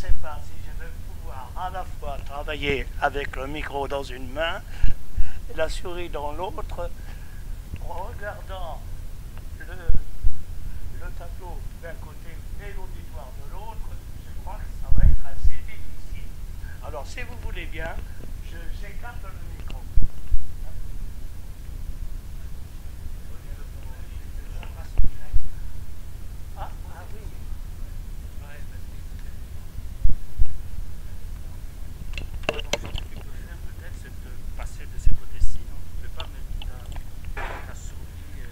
sais pas si je vais pouvoir à la fois travailler avec le micro dans une main et la souris dans l'autre, en regardant le tableau d'un côté et l'auditoire de l'autre. Je crois que ça va être assez difficile. Alors, si vous voulez bien, j'écarte le micro. Ah, ah oui. Donc, ce que tu peux faire peut-être, c'est de passer de ce côté-ci, non? Tu ne peux pas mettre ta souris et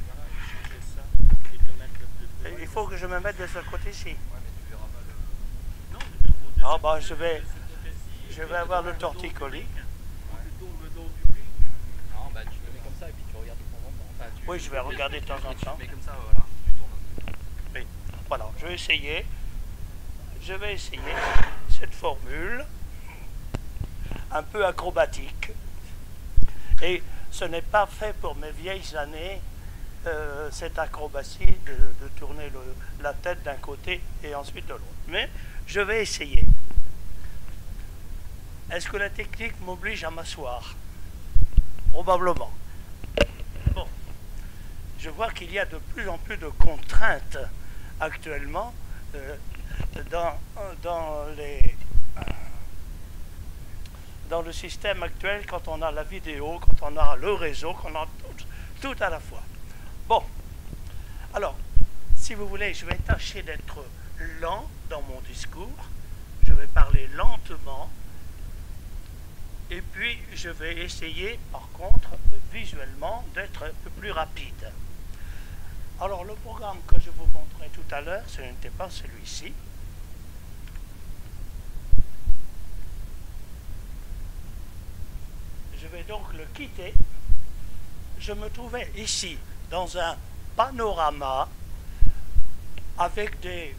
voilà, et changer ça et te mettre de il faut que je me mette de ce côté-ci. Ouais, mais tu verras pas le. Non, de ah bah je vais avoir le torticolis. Tu tournes le dos au public. Non, bah tu le mets comme ça et puis tu regardes de temps en temps. Enfin, Oui, je vais regarder de temps en temps. Mais comme ça, voilà, tu tournes un peu. Oui. Voilà, je vais essayer. Je vais essayer cette formule un peu acrobatique. Et ce n'est pas fait pour mes vieilles années, cette acrobatie de tourner la tête d'un côté et ensuite de l'autre. Mais je vais essayer. Est-ce que la technique m'oblige à m'asseoir? Probablement. Bon. Je vois qu'il y a de plus en plus de contraintes actuellement dans le système actuel, quand on a la vidéo, quand on a le réseau, quand on a tout à la fois. Bon, alors, si vous voulez, je vais tâcher d'être lent dans mon discours, je vais parler lentement, et puis je vais essayer, par contre, visuellement, d'être un peu plus rapide. Alors, le programme que je vous montrais tout à l'heure, ce n'était pas celui-ci. Je vais donc le quitter. Je me trouvais ici, dans un panorama, avec des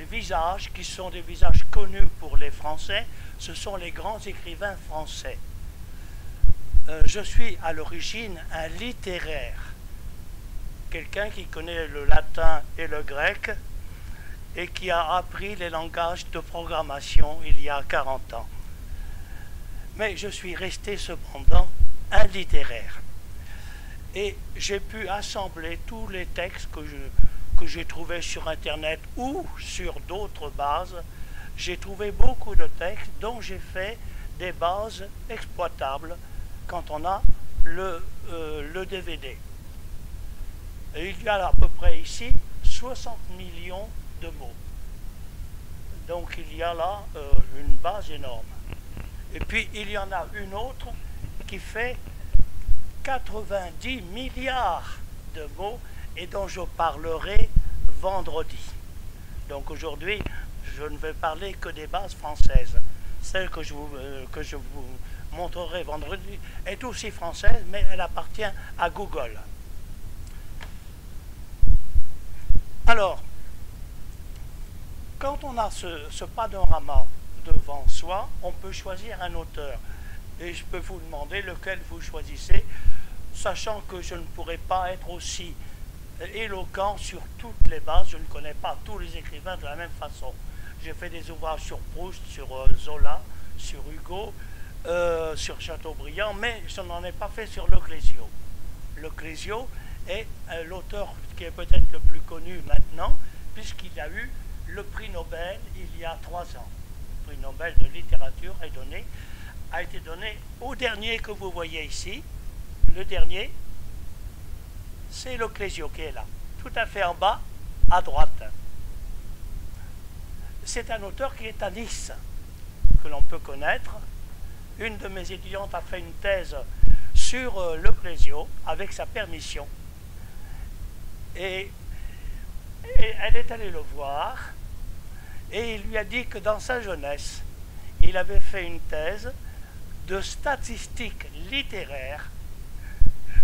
visages qui sont des visages connus pour les Français. Ce sont les grands écrivains français. Je suis à l'origine un littéraire, quelqu'un qui connaît le latin et le grec et qui a appris les langages de programmation il y a 40 ans. Mais je suis resté cependant un littéraire. Et j'ai pu assembler tous les textes que j'ai trouvés sur Internet ou sur d'autres bases. J'ai trouvé beaucoup de textes dont j'ai fait des bases exploitables quand on a le DVD. Et il y a à peu près ici 60 millions de mots. Donc il y a là une base énorme. Et puis il y en a une autre qui fait 90 milliards de mots et dont je parlerai vendredi. Donc aujourd'hui, je ne vais parler que des bases françaises. Celle que je vous montrerai vendredi est aussi française, mais elle appartient à Google. Alors, quand on a ce panorama devant soi, on peut choisir un auteur. Et je peux vous demander lequel vous choisissez, sachant que je ne pourrais pas être aussi éloquent sur toutes les bases. Je ne connais pas tous les écrivains de la même façon. J'ai fait des ouvrages sur Proust, sur Zola, sur Hugo, sur Chateaubriand, mais je n'en ai pas fait sur Le Clésio. Le Clésio est l'auteur qui est peut-être le plus connu maintenant, puisqu'il a eu le prix Nobel il y a 3 ans. Le prix Nobel de littérature a été donné au dernier que vous voyez ici. Le dernier, c'est Le Clésio qui est là, tout à fait en bas, à droite. C'est un auteur qui est à Nice, que l'on peut connaître. Une de mes étudiantes a fait une thèse sur Le Clésio, avec sa permission. Et elle est allée le voir, et il lui a dit que dans sa jeunesse, il avait fait une thèse de statistiques littéraires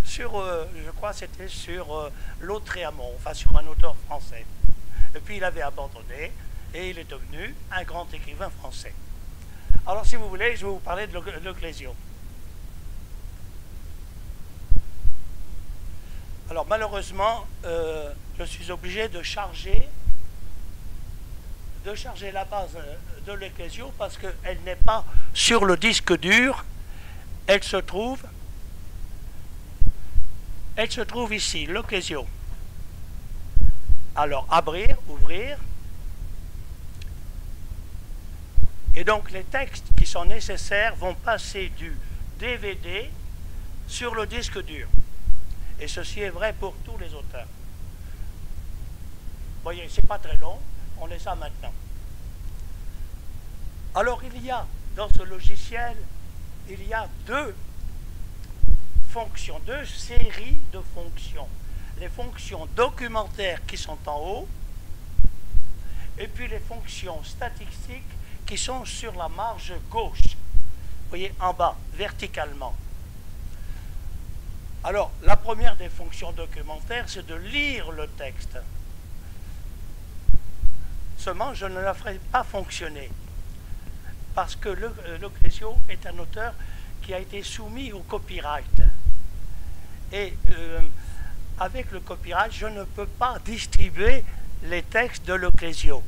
sur, je crois que c'était sur Lautréamont, enfin sur un auteur français. Et puis il avait abandonné, et il est devenu un grand écrivain français. Alors si vous voulez, je vais vous parler de Le Clésio. Alors malheureusement, je suis obligé de charger de charger la base de l'Ecclésio parce qu'elle n'est pas sur le disque dur, elle se trouve ici, l'Ecclésio. Alors, abrir, ouvrir. Et donc, les textes qui sont nécessaires vont passer du DVD sur le disque dur. Et ceci est vrai pour tous les auteurs. Vous voyez, c'est pas très long, on est ça maintenant. Alors, il y a, dans ce logiciel, il y a deux fonctions, deux séries de fonctions. Les fonctions documentaires qui sont en haut, et puis les fonctions statistiques qui sont sur la marge gauche. Vous voyez, en bas, verticalement. Alors, la première des fonctions documentaires, c'est de lire le texte. Seulement, je ne la ferai pas fonctionner. Parce que l'Ecclésio est un auteur qui a été soumis au copyright. Et avec le copyright, je ne peux pas distribuer les textes de l'Ecclésio.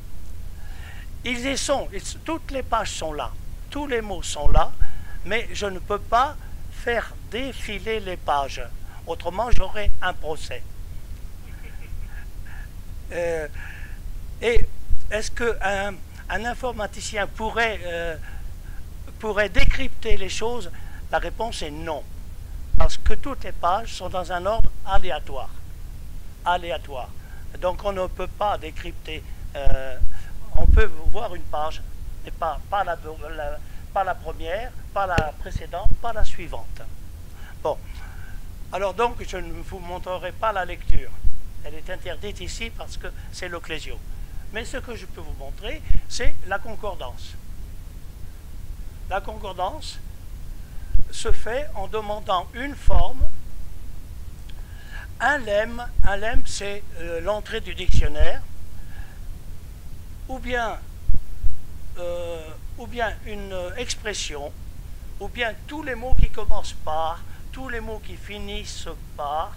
Ils y sont, toutes les pages sont là, tous les mots sont là, mais je ne peux pas faire défiler les pages. Autrement, j'aurai un procès. Et est-ce qu'un informaticien pourrait décrypter les choses? La réponse est non. Parce que toutes les pages sont dans un ordre aléatoire. Aléatoire. Donc on ne peut pas décrypter. On peut voir une page, mais pas la première, pas la précédente, pas la suivante. Bon. Alors donc, je ne vous montrerai pas la lecture. Elle est interdite ici parce que c'est l'Ecclésio. Mais ce que je peux vous montrer, c'est la concordance. La concordance se fait en demandant une forme, un lemme c'est l'entrée du dictionnaire, ou bien une expression, ou bien tous les mots qui commencent par, tous les mots qui finissent par,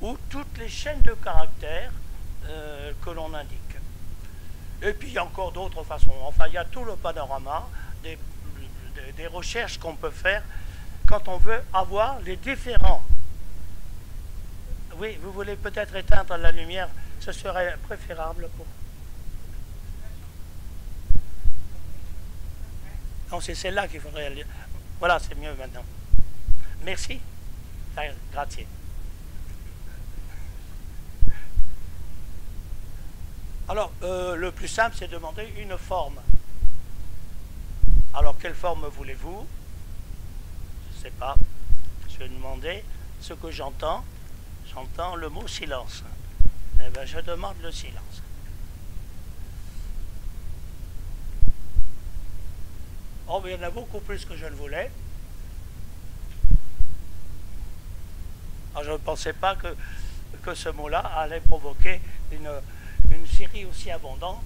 ou toutes les chaînes de caractères que l'on indique. Et puis il y a encore d'autres façons. Enfin, il y a tout le panorama des recherches qu'on peut faire quand on veut avoir les différents. Oui, vous voulez peut-être éteindre la lumière, ce serait préférable pour... Non, c'est celle-là qu'il faudrait... Voilà, c'est mieux maintenant. Merci. Grazie. Alors, le plus simple, c'est de demander une forme. Alors, quelle forme voulez-vous? Je ne sais pas. Je vais demander ce que j'entends. J'entends le mot silence. Eh bien, je demande le silence. Oh, mais il y en a beaucoup plus que je ne voulais. Alors, je ne pensais pas que ce mot-là allait provoquer une série aussi abondante.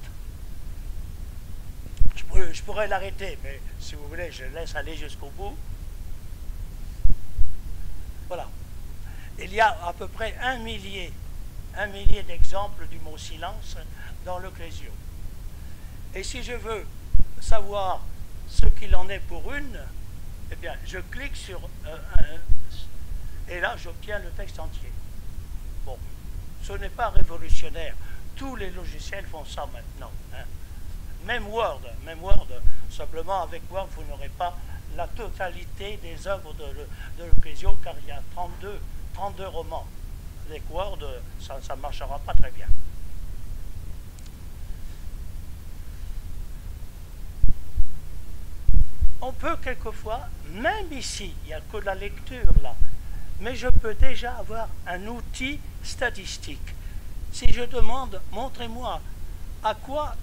Je pourrais l'arrêter, mais si vous voulez, je laisse aller jusqu'au bout. Voilà. Il y a à peu près un millier d'exemples du mot silence dans l'Ecclésio. Et si je veux savoir ce qu'il en est pour une, eh bien, je clique sur et là, j'obtiens le texte entier. Bon, ce n'est pas révolutionnaire. Tous les logiciels font ça maintenant. Hein. Même Word, simplement avec Word, vous n'aurez pas la totalité des œuvres de l'Ecclésio, car il y a 32 romans. Avec Word, ça ne marchera pas très bien. On peut quelquefois, même ici, il n'y a que de la lecture là, mais je peux déjà avoir un outil statistique. Si je demande, montrez-moi à quoi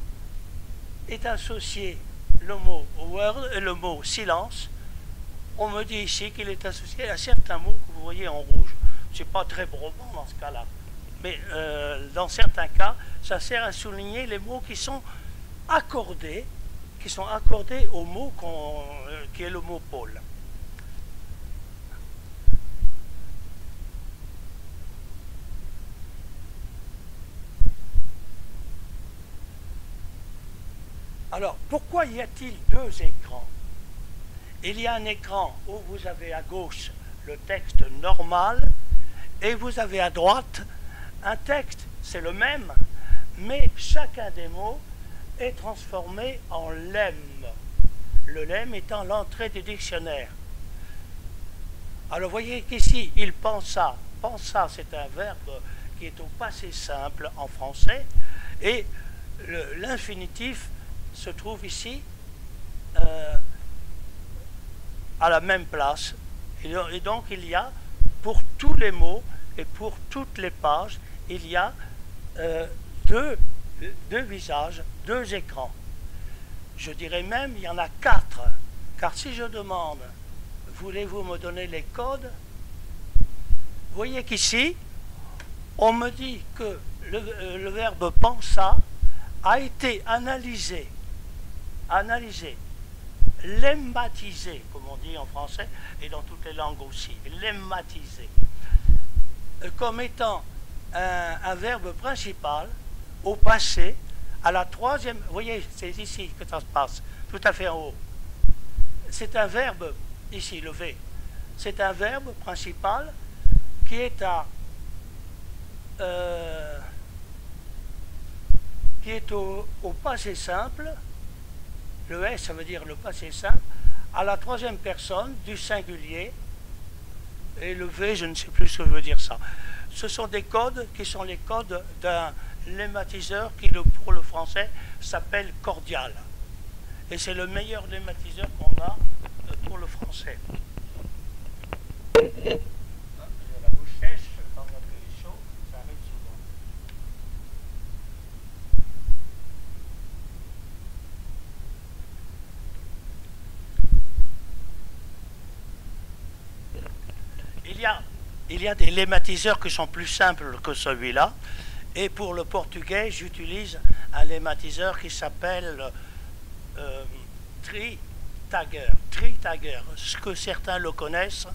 est associé le mot word et le mot silence, on me dit ici qu'il est associé à certains mots que vous voyez en rouge. Ce n'est pas très probant dans ce cas-là. Mais dans certains cas, ça sert à souligner les mots qui sont accordés au mot qui est le mot pôle. Alors, pourquoi y a-t-il deux écrans? Il y a un écran où vous avez à gauche le texte normal et vous avez à droite un texte, c'est le même, mais chacun des mots est transformé en lemme. Le lemme étant l'entrée du dictionnaire. Alors, vous voyez qu'ici, il pensa. Pensa, c'est un verbe qui est au passé simple en français, et l'infinitif se trouve ici à la même place. Et donc, il y a, pour tous les mots et pour toutes les pages, il y a deux visages, deux écrans. Je dirais même, il y en a quatre. Car si je demande, voulez-vous me donner les codes? Vous voyez qu'ici, on me dit que le verbe pensa a été analysé, lemmatisé, comme on dit en français, et dans toutes les langues aussi, lemmatisé, comme étant un verbe principal au passé, à la troisième, vous voyez, c'est ici que ça se passe, tout à fait en haut. C'est un verbe, ici, le V, c'est un verbe principal qui est au passé simple. Le S, ça veut dire le passé simple, à la troisième personne du singulier, et le V, je ne sais plus ce que veut dire ça. Ce sont des codes qui sont les codes d'un lemmatiseur qui, pour le français, s'appelle cordial. Et c'est le meilleur lemmatiseur qu'on a pour le français. J'ai la bouche sèche, quand on a fait chaud, ça arrive souvent. Il y a des lemmatiseurs qui sont plus simples que celui-là. Et pour le portugais, j'utilise un lemmatiseur qui s'appelle Tri-Tagger. Tri-Tagger, ce que certains le connaissent.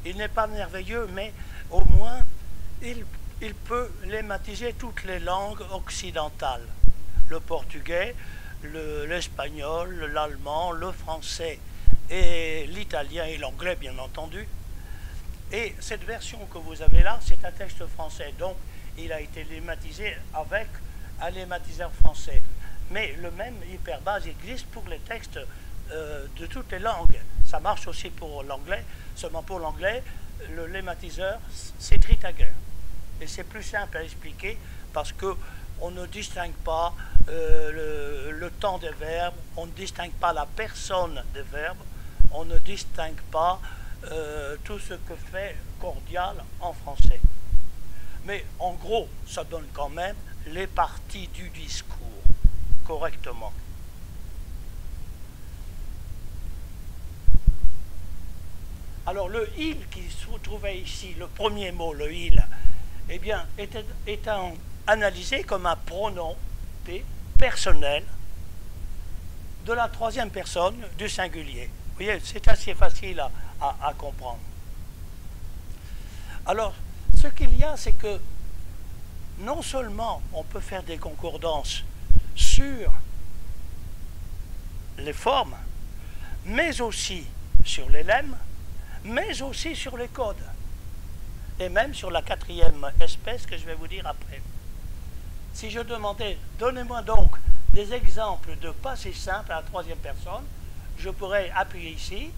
Il n'est pas merveilleux, mais au moins, il peut lematiser toutes les langues occidentales. Le portugais, l'espagnol, l'allemand, le français et l'italien et l'anglais, bien entendu. Et cette version que vous avez là, c'est un texte français. Donc, il a été lemmatisé avec un lemmatiseur français. Mais le même hyperbase existe pour les textes de toutes les langues. Ça marche aussi pour l'anglais. Seulement pour l'anglais, le lemmatiseur, c'est Tri-Tagger. Et c'est plus simple à expliquer parce qu'on ne distingue pas le temps des verbes, on ne distingue pas la personne des verbes, on ne distingue pas tout ce que fait cordial en français. Mais en gros, ça donne quand même les parties du discours correctement. Alors le il qui se trouvait ici, le premier mot, le il, eh bien, était analysé comme un pronom personnel de la troisième personne du singulier. Vous voyez, c'est assez facile à comprendre. Alors, ce qu'il y a, c'est que non seulement on peut faire des concordances sur les formes, mais aussi sur les lemmes, mais aussi sur les codes, et même sur la quatrième espèce que je vais vous dire après. Si je demandais, donnez-moi donc des exemples de passé simple à la troisième personne, je pourrais appuyer ici.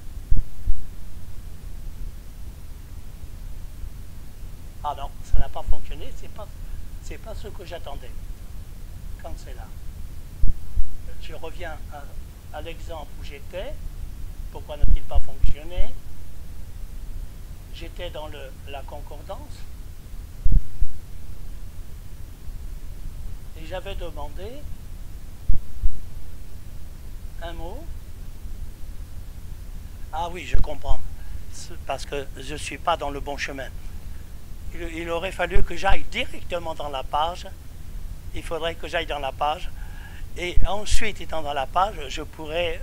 Ah non, ça n'a pas fonctionné, c'est pas ce que j'attendais. Quand c'est là. Je reviens à l'exemple où j'étais. Pourquoi n'a-t-il pas fonctionné? J'étais dans la concordance. Et j'avais demandé un mot. Ah oui, je comprends. Parce que je ne suis pas dans le bon chemin. Il aurait fallu que j'aille directement dans la page. Il faudrait que j'aille dans la page. Et ensuite, étant dans la page, je pourrais...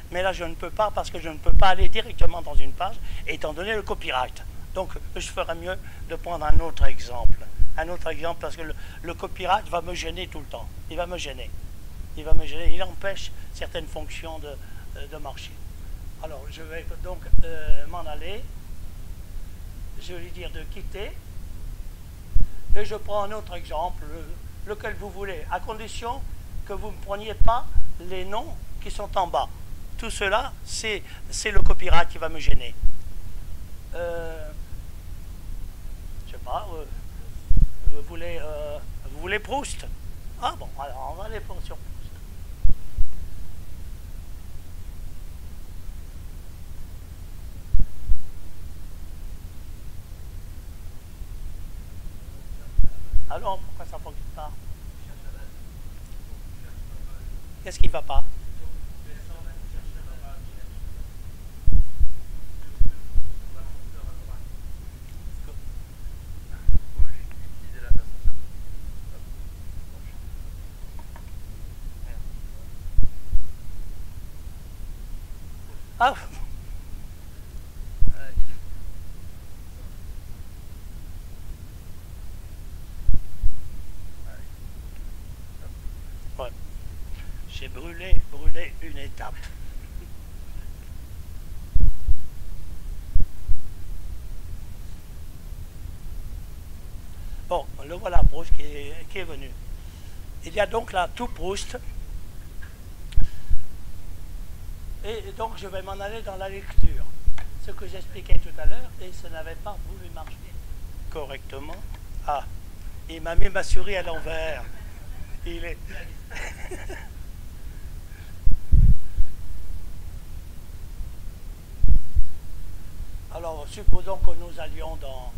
mais là, je ne peux pas parce que je ne peux pas aller directement dans une page, étant donné le copyright. Donc, je ferais mieux de prendre un autre exemple. Un autre exemple parce que le copyright va me gêner tout le temps. Il va me gêner. il va me gêner, il empêche certaines fonctions de marcher. Alors je vais donc m'en aller, je vais lui dire de quitter, et je prends un autre exemple, lequel vous voulez, à condition que vous ne preniez pas les noms qui sont en bas. Tout cela, c'est le copyright qui va me gêner. Je sais pas, vous voulez Proust? Ah bon, alors on va aller sur Proust. Alors, pourquoi ça ne fonctionne pas? Qu'est-ce qui ne va pas? Ah, ouais. J'ai brûlé une étape. Bon, le voilà Proust qui est venu. Il y a donc là tout Proust. Et donc je vais m'en aller dans la lecture. Ce que j'expliquais tout à l'heure, et ça n'avait pas voulu marcher correctement. Ah, il m'a mis ma souris à l'envers. Il est... Alors, supposons que nous allions dans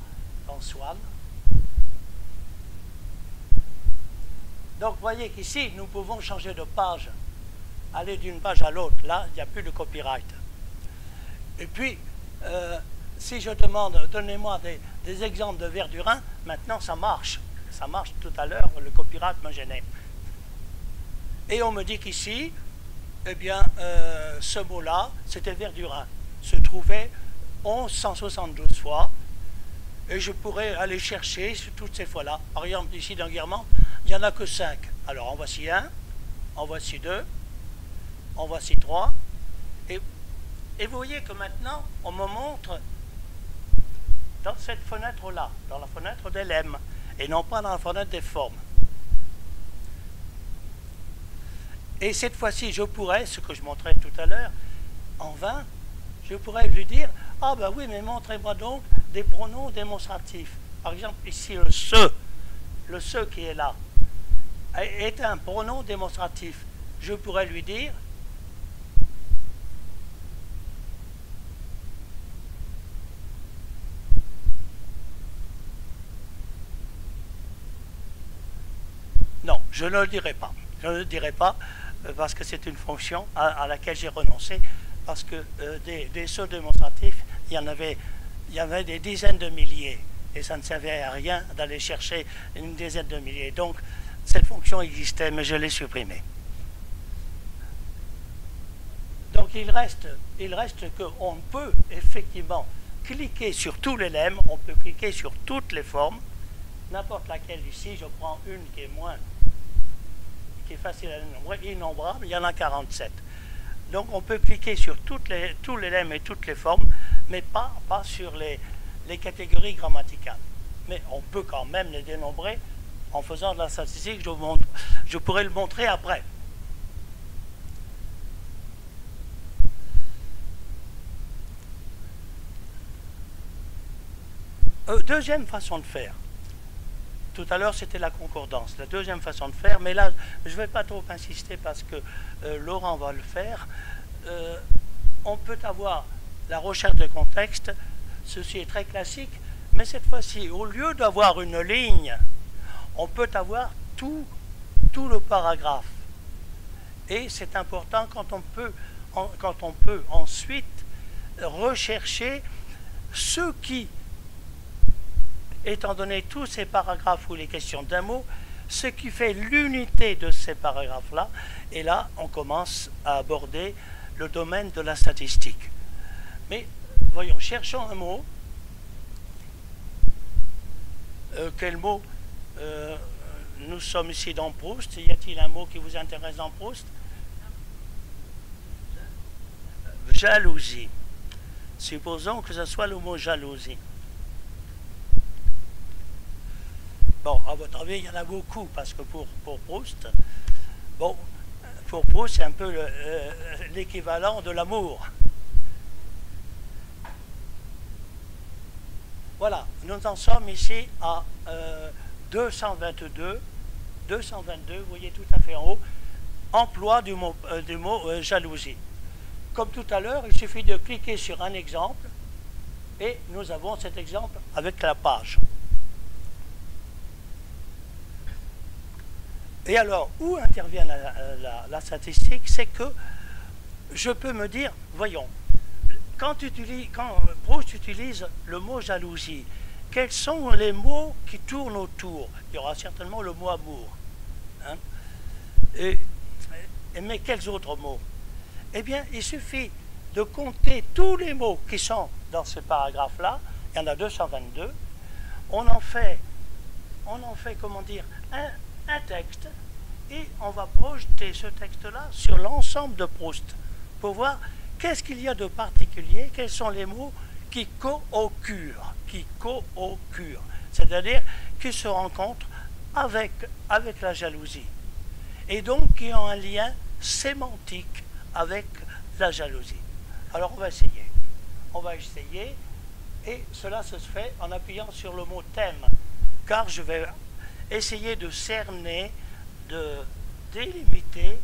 Swan. Donc, vous voyez qu'ici, nous pouvons changer de page, aller d'une page à l'autre. Là, il n'y a plus de copyright. Et puis, si je demande, donnez-moi des exemples de Verdurin, maintenant ça marche. Ça marche. Tout à l'heure, le copyright me gênait. Et on me dit qu'ici, eh bien, ce mot-là, c'était Verdurin. Se trouvait 1172 fois. Et je pourrais aller chercher toutes ces fois-là. Par exemple, ici dans Guermantes, il n'y en a que 5. Alors en voici un, en voici 2, en voici 3. Et vous voyez que maintenant, on me montre dans cette fenêtre-là, dans la fenêtre des lemmes, et non pas dans la fenêtre des formes. Et cette fois-ci, je pourrais, ce que je montrais tout à l'heure, en vain, je pourrais lui dire, ah ben oui, mais montrez-moi donc des pronoms démonstratifs. Par exemple, ici, le se qui est là, est un pronom démonstratif. Je pourrais lui dire, non, je ne le dirai pas. Je ne le dirai pas parce que c'est une fonction à laquelle j'ai renoncé, parce que des se démonstratifs, il y avait des dizaines de milliers, et ça ne servait à rien d'aller chercher une dizaine de milliers. Donc, cette fonction existait, mais je l'ai supprimée. Donc, il reste qu'on peut effectivement cliquer sur tous les lemmes, on peut cliquer sur toutes les formes, n'importe laquelle ici, je prends une qui est facile à dénombrer, innombrable, il y en a 47. Donc on peut cliquer sur tous les lemmes et toutes les formes, mais pas sur les catégories grammaticales. Mais on peut quand même les dénombrer en faisant de la statistique, je pourrais le montrer après. Deuxième façon de faire. Tout à l'heure, c'était la concordance. La deuxième façon de faire, mais là, je ne vais pas trop insister parce que Laurent va le faire. On peut avoir la recherche de contexte. Ceci est très classique, mais cette fois-ci, au lieu d'avoir une ligne, on peut avoir tout le paragraphe. Et c'est important quand on peut ensuite rechercher ce qui, étant donné tous ces paragraphes où il est question d'un mot, ce qui fait l'unité de ces paragraphes-là, et là, on commence à aborder le domaine de la statistique. Mais, voyons, cherchons un mot. Quel mot nous sommes ici dans Proust. Y a-t-il un mot qui vous intéresse dans Proust? Jalousie. Supposons que ce soit le mot jalousie. Bon, à votre avis, il y en a beaucoup, parce que pour Proust, bon, pour Proust, c'est un peu l'équivalent de l'amour. Voilà, nous en sommes ici à 222, vous voyez tout à fait en haut, emploi du mot jalousie. Comme tout à l'heure, il suffit de cliquer sur un exemple, et nous avons cet exemple avec la page. Et alors, où intervient la statistique? C'est que je peux me dire, voyons, quand Proust utilise le mot jalousie, quels sont les mots qui tournent autour? Il y aura certainement le mot amour. Hein? Mais quels autres mots? Eh bien, il suffit de compter tous les mots qui sont dans ce paragraphe-là. Il y en a 222. On en fait, comment dire, un texte, et on va projeter ce texte-là sur l'ensemble de Proust pour voir qu'est-ce qu'il y a de particulier, quels sont les mots qui co-occurrent, c'est-à-dire qui se rencontrent avec la jalousie, et donc qui ont un lien sémantique avec la jalousie. Alors on va essayer, et cela se fait en appuyant sur le mot thème, car je vais essayer de cerner, de délimiter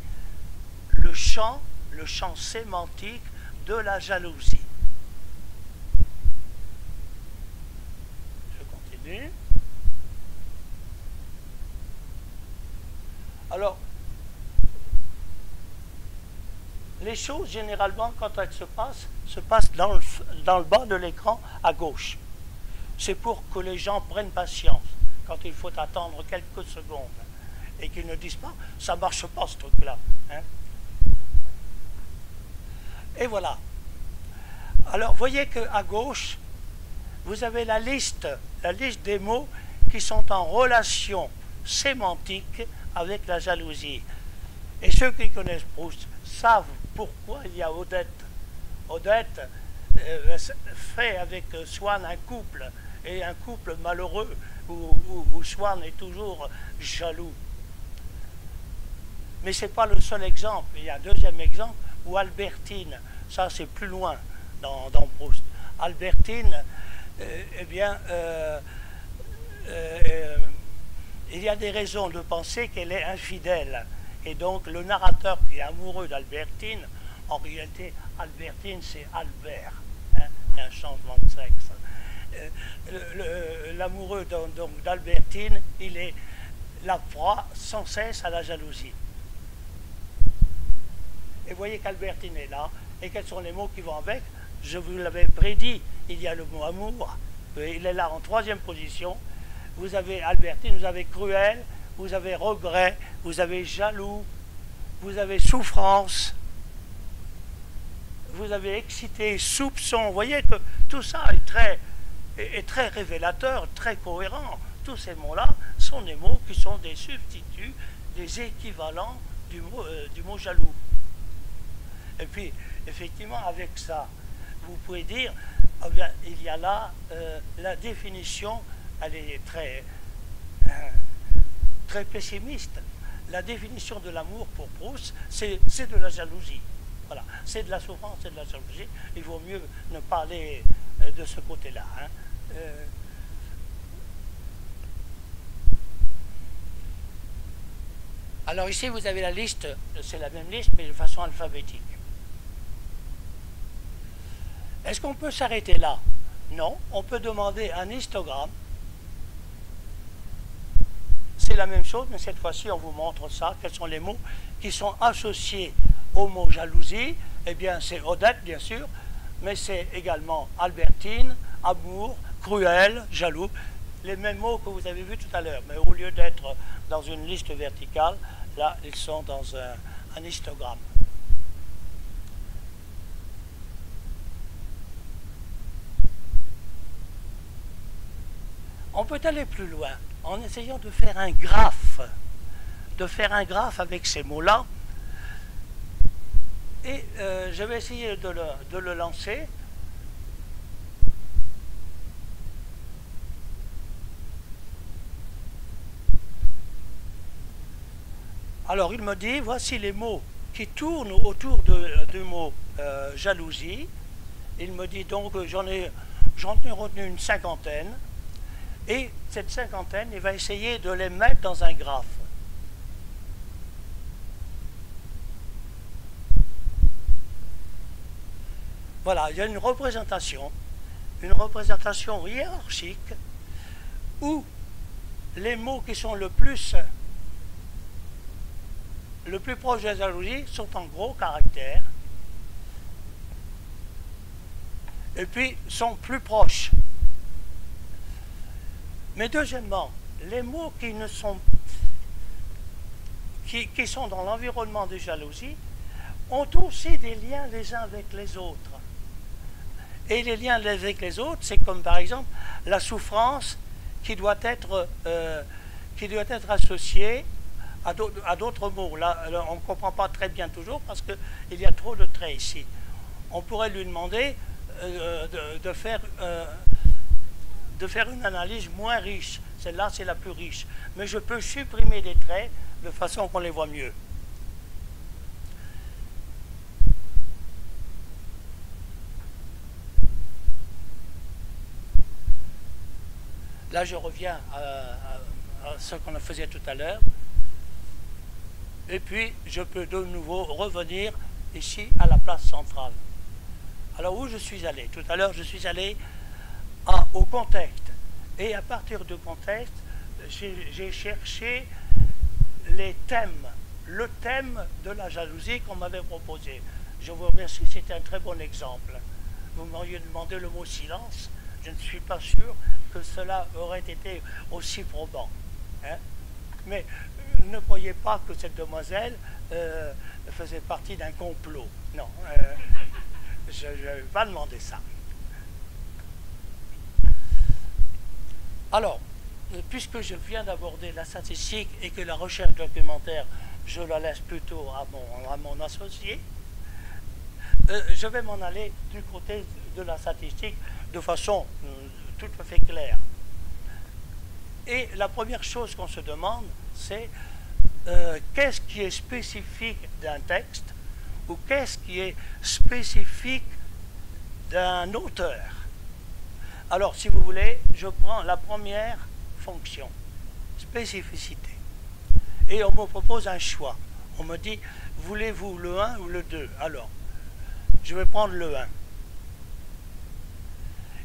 le champ sémantique de la jalousie. Je continue. Alors, les choses, généralement, quand elles se passent dans le bas de l'écran à gauche. C'est pour que les gens prennent patience quand il faut attendre quelques secondes et qu'ils ne disent pas « ça ne marche pas ce truc-là hein ». Et voilà. Alors, voyez qu'à gauche, vous avez la liste des mots qui sont en relation sémantique avec la jalousie. Et ceux qui connaissent Proust savent pourquoi il y a Odette. Odette fait avec Swann un couple, et un couple malheureux où Swann est toujours jaloux. Mais ce n'est pas le seul exemple. Il y a un deuxième exemple où Albertine, ça c'est plus loin dans Proust. Albertine, il y a des raisons de penser qu'elle est infidèle. Et donc le narrateur qui est amoureux d'Albertine, en réalité Albertine c'est Albert, hein, il y a un changement de sexe. L'amoureux d'Albertine, il est la proie sans cesse à la jalousie. Et vous voyez qu'Albertine est là, et quels sont les mots qui vont avec? Je vous l'avais prédit, il y a le mot amour, il est là en troisième position. Vous avez Albertine, vous avez cruel, vous avez regret, vous avez jaloux, vous avez souffrance, vous avez excité, soupçon. Vous voyez que tout ça est très révélateur, très cohérent. Tous ces mots-là sont des mots qui sont des substituts, des équivalents du mot jaloux. Et puis, effectivement, avec ça, vous pouvez dire, oh bien, il y a là la définition, elle est très pessimiste. La définition de l'amour pour Proust, c'est de la jalousie. Voilà, c'est de la souffrance, c'est de la jalousie. Il vaut mieux ne pas aller de ce côté-là. Hein. Alors ici, vous avez la liste, c'est la même liste, mais de façon alphabétique. Est-ce qu'on peut s'arrêter là? Non, on peut demander un histogramme. C'est la même chose, mais cette fois-ci, on vous montre ça. Quels sont les mots qui sont associés au mot jalousie? Eh bien, c'est Odette, bien sûr, mais c'est également Albertine, amour, cruel, jaloux. Les mêmes mots que vous avez vus tout à l'heure, mais au lieu d'être dans une liste verticale, là, ils sont dans un histogramme. On peut aller plus loin. en essayant de faire un graphe, avec ces mots-là. Et je vais essayer de le lancer. Alors il me dit, voici les mots qui tournent autour du mot jalousie. Il me dit donc, j'en ai retenu une cinquantaine. Et cette cinquantaine, il va essayer de les mettre dans un graphe. Voilà, il y a une représentation hiérarchique où les mots qui sont le plus proches de la jalousie sont en gros caractères et puis sont plus proches. Mais deuxièmement, les mots qui sont dans l'environnement de jalousie ont aussi des liens les uns avec les autres. Et les liens les uns avec les autres, c'est comme par exemple la souffrance qui doit être associée à d'autres mots. Là, on ne comprend pas très bien toujours parce qu'il y a trop de traits ici. On pourrait lui demander de faire une analyse moins riche. Celle-là, c'est la plus riche. Mais je peux supprimer des traits de façon qu'on les voit mieux. Là, je reviens à ce qu'on faisait tout à l'heure. Et puis, je peux de nouveau revenir ici à la place centrale. Alors, où je suis allé? Tout à l'heure, je suis allé au contexte. Et à partir du contexte, j'ai cherché les thèmes, le thème de la jalousie qu'on m'avait proposé. Je vous remercie, c'était un très bon exemple. Vous m'auriez demandé le mot silence. Je ne suis pas sûr que cela aurait été aussi probant. Hein? Mais ne croyez pas que cette demoiselle faisait partie d'un complot. Non, je ne vais pas demander ça. Alors, puisque je viens d'aborder la statistique et que la recherche documentaire, je la laisse plutôt à mon associé, je vais m'en aller du côté de la statistique de façon tout à fait claire. Et la première chose qu'on se demande, c'est qu'est-ce qui est spécifique d'un texte ou qu'est-ce qui est spécifique d'un auteur. Alors, si vous voulez, je prends la première fonction, spécificité. Et on me propose un choix. On me dit, voulez-vous le 1 ou le 2? Alors, je vais prendre le 1.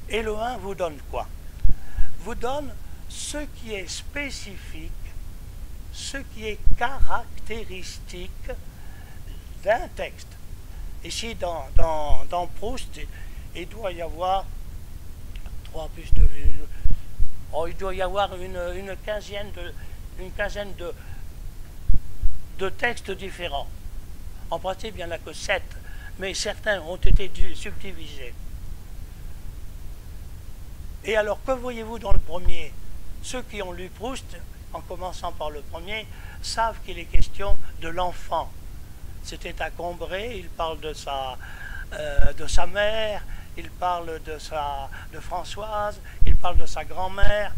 Et le 1 vous donne quoi? Vous donne ce qui est spécifique, ce qui est caractéristique d'un texte. Ici, dans Proust, il doit y avoir 3 plus 2, il doit y avoir une quinzaine de textes différents. En principe, il n'y en a que 7, mais certains ont été subdivisés. Et alors, que voyez-vous dans le premier? Ceux qui ont lu Proust, en commençant par le premier, savent qu'il est question de l'enfant. C'était à Combray, il parle de sa mère, il parle de Françoise, il parle de sa grand-mère.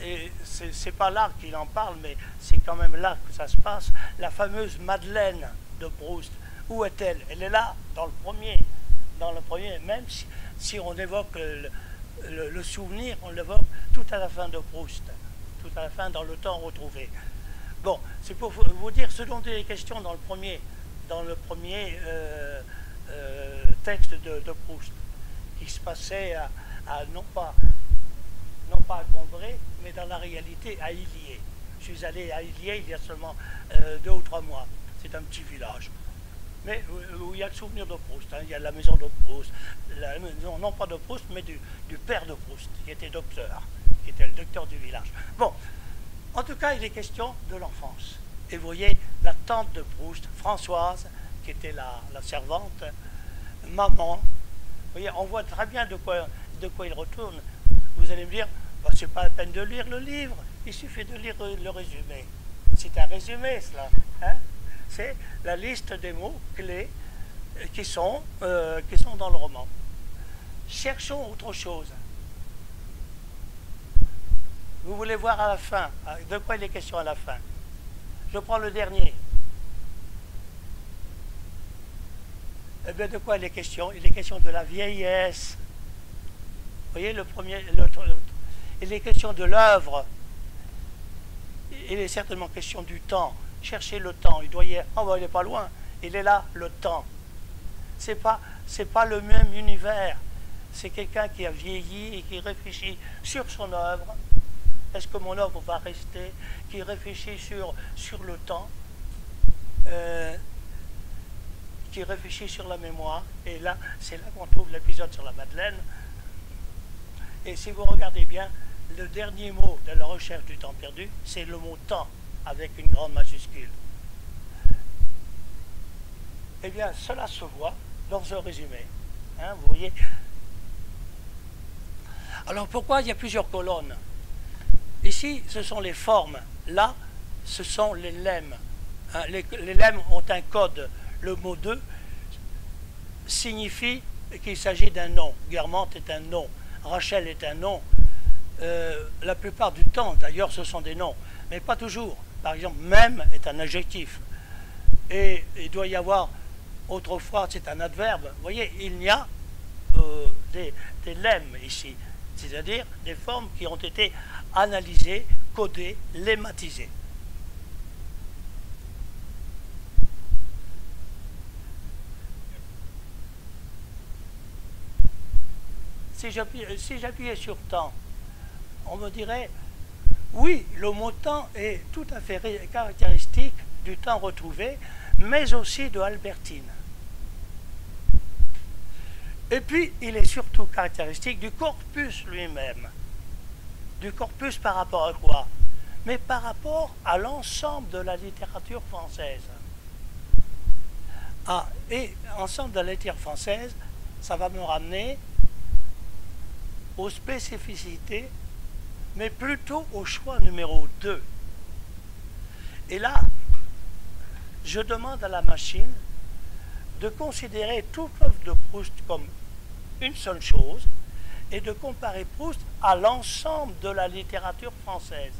Et c'est pas là qu'il en parle, mais c'est quand même là que ça se passe. La fameuse Madeleine de Proust, où est-elle? Elle est là, dans le premier, même si on évoque le souvenir, on l'évoque tout à la fin de Proust, tout à la fin dans le temps retrouvé. Bon, c'est pour vous dire ce dont il est question dans le premier texte de Proust, qui se passait non pas à Combray, mais dans la réalité à Illiers. Je suis allé à Illiers il y a seulement 2 ou 3 mois. C'est un petit village. Mais où il y a le souvenir de Proust. Hein. Il y a la maison de Proust, non pas de Proust, mais du père de Proust, qui était docteur, qui était le docteur du village. Bon, en tout cas, il est question de l'enfance. Et vous voyez, la tante de Proust, Françoise, qui était la servante, maman, vous voyez, on voit très bien de quoi il retourne. Vous allez me dire, Ben, c'est pas la peine de lire le livre, il suffit de lire le résumé. C'est un résumé, cela. Hein? C'est la liste des mots clés qui sont dans le roman. Cherchons autre chose. Vous voulez voir à la fin, de quoi il est question à la fin? Je prends le dernier. Eh bien, de quoi il est question? Il est question de la vieillesse. Vous voyez, le premier, il est question de l'œuvre. Il est certainement question du temps. Cherchez le temps. Il doit y être. Oh, ben, il n'est pas loin. Il est là, le temps. C'est pas le même univers. C'est quelqu'un qui a vieilli et qui réfléchit sur son œuvre. Est-ce que mon œuvre va rester? Qui réfléchit sur le temps, qui réfléchit sur la mémoire. Et là, c'est là qu'on trouve l'épisode sur la Madeleine. Et si vous regardez bien, le dernier mot de la recherche du temps perdu, c'est le mot temps, avec une grande majuscule. Eh bien, cela se voit dans ce résumé. Hein, vous voyez? Alors, pourquoi il y a plusieurs colonnes? Ici, ce sont les formes. Là, ce sont les lemmes. Hein, les lemmes ont un code. Le mot 2 signifie qu'il s'agit d'un nom. Guermantes est un nom. Rachel est un nom. La plupart du temps, d'ailleurs, ce sont des noms. Mais pas toujours. Par exemple, même est un adjectif. Et il doit y avoir, autrefois, c'est un adverbe. Vous voyez, il y a des lemmes ici. C'est-à-dire des formes qui ont été analysées, codées, lemmatisées. Si j'appuyais sur temps, on me dirait, oui, le mot temps est tout à fait caractéristique du temps retrouvé, mais aussi de Albertine. Et puis, il est surtout caractéristique du corpus lui-même. Du corpus par rapport à quoi? Mais par rapport à l'ensemble de la littérature française. Ah, et ensemble de la littérature française, ça va me ramener aux spécificités, mais plutôt au choix numéro 2. Et là, je demande à la machine de considérer toute l'œuvre de Proust comme une seule chose et de comparer Proust à l'ensemble de la littérature française.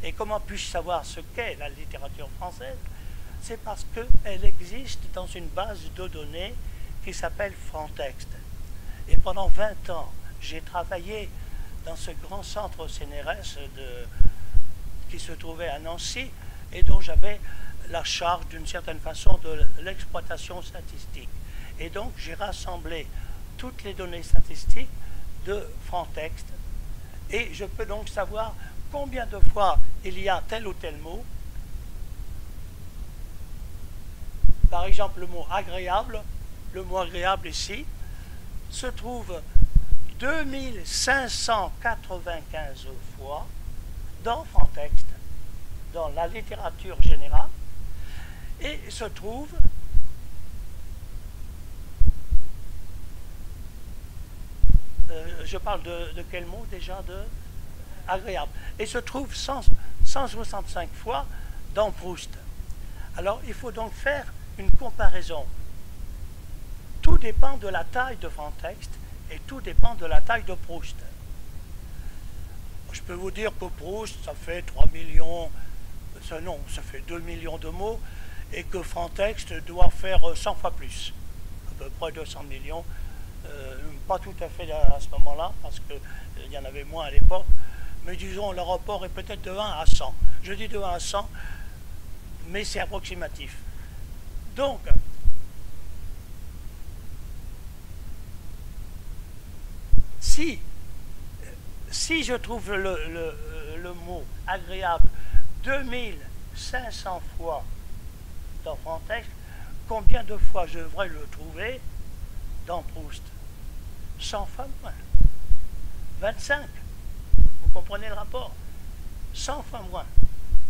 Et comment puis-je savoir ce qu'est la littérature française? C'est parce qu'elle existe dans une base de données qui s'appelle Frontext. Et pendant 20 ans, j'ai travaillé dans ce grand centre CNRS qui se trouvait à Nancy et dont j'avais la charge d'une certaine façon de l'exploitation statistique. Et donc j'ai rassemblé toutes les données statistiques de Frontext et je peux donc savoir combien de fois il y a tel ou tel mot. Par exemple, le mot agréable ici se trouve 2595 fois dans Frontext, dans la littérature générale, et se trouve je parle de quel mot déjà? De agréable. Et se trouve 165 fois dans Proust. Alors il faut donc faire une comparaison. Tout dépend de la taille de Frontext et tout dépend de la taille de Proust. Je peux vous dire que Proust, ça fait 3 millions, non, ça fait 2 millions de mots, et que Frontext doit faire 100 fois plus, à peu près 200 millions. Pas tout à fait à ce moment-là, parce qu'il y en avait moins à l'époque, mais disons le rapport est peut-être de 1 à 100. Je dis de 1 à 100, mais c'est approximatif. Donc, si je trouve le mot agréable 2500 fois dans Frontext, combien de fois je devrais le trouver dans Proust? 100 fois moins. 25. Vous comprenez le rapport? 100 fois moins.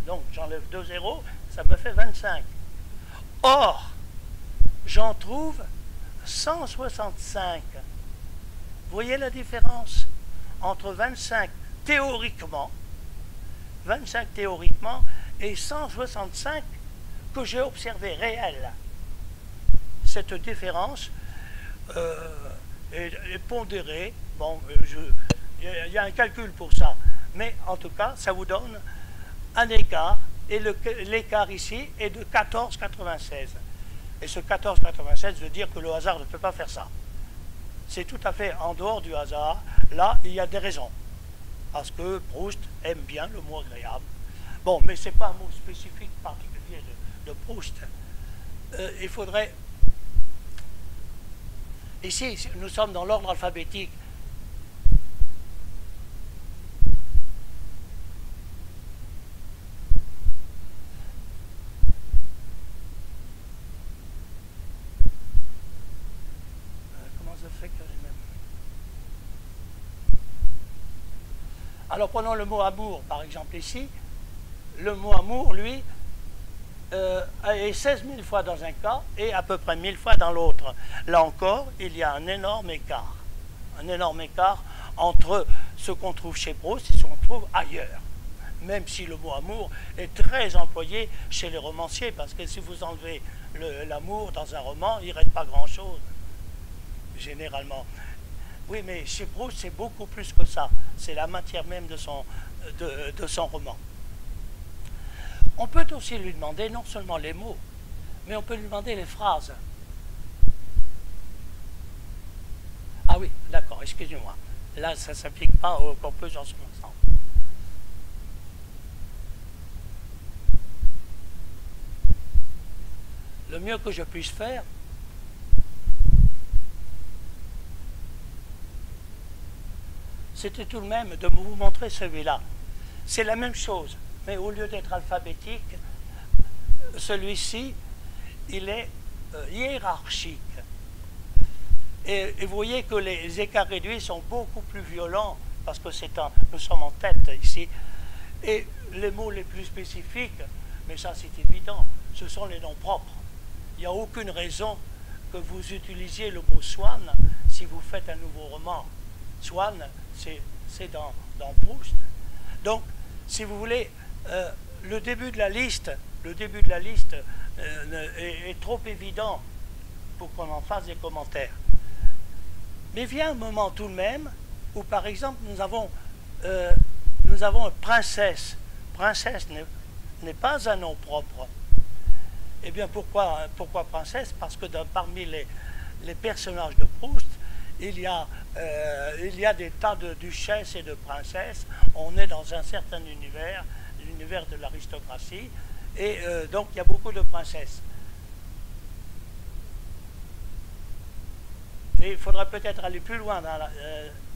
Donc j'enlève 2 zéros, ça me fait 25. Or, j'en trouve 165. Vous voyez la différence entre 25 théoriquement et 165 que j'ai observé réel. Cette différence est pondérée. Bon, il y a un calcul pour ça. Mais en tout cas, ça vous donne un écart. Et l'écart ici est de 14,96. Et ce 14,96 veut dire que le hasard ne peut pas faire ça. C'est tout à fait en dehors du hasard. Là, il y a des raisons. Parce que Proust aime bien le mot agréable. Bon, mais ce n'est pas un mot spécifique particulier de Proust. Il faudrait... Ici, nous sommes dans l'ordre alphabétique. Comment ça fait que les mêmes... Alors, prenons le mot amour, par exemple, ici. Le mot amour, lui, est 16 000 fois dans un cas et à peu près 1000 fois dans l'autre. Là encore, il y a un énorme écart. Un énorme écart entre ce qu'on trouve chez Proust et ce qu'on trouve ailleurs. Même si le mot amour est très employé chez les romanciers, parce que si vous enlevez l'amour dans un roman, il ne reste pas grand-chose, généralement. Oui, mais chez Proust, c'est beaucoup plus que ça. C'est la matière même de son roman. On peut aussi lui demander non seulement les mots, mais on peut lui demander les phrases. Ah oui, d'accord, excusez-moi. Là, ça ne s'applique pas au corpus en son ensemble. Le mieux que je puisse faire, c'était tout de même de vous montrer celui-là. C'est la même chose. Mais au lieu d'être alphabétique, celui-ci, il est hiérarchique. Et vous voyez que les écarts réduits sont beaucoup plus violents, parce que nous sommes en tête ici. Et les mots les plus spécifiques, mais ça c'est évident, ce sont les noms propres. Il n'y a aucune raison que vous utilisiez le mot Swann si vous faites un nouveau roman. Swann, c'est dans Proust. Donc, si vous voulez... le début de la liste est trop évident pour qu'on en fasse des commentaires. Mais vient un moment tout de même où, par exemple, nous avons princesse. Princesse n'est pas un nom propre. Eh bien, pourquoi princesse? Parce que parmi les personnages de Proust, il y a des tas de duchesses et de princesses. On est dans un certain univers, l'univers de l'aristocratie, et donc il y a beaucoup de princesses. Et il faudrait peut-être aller plus loin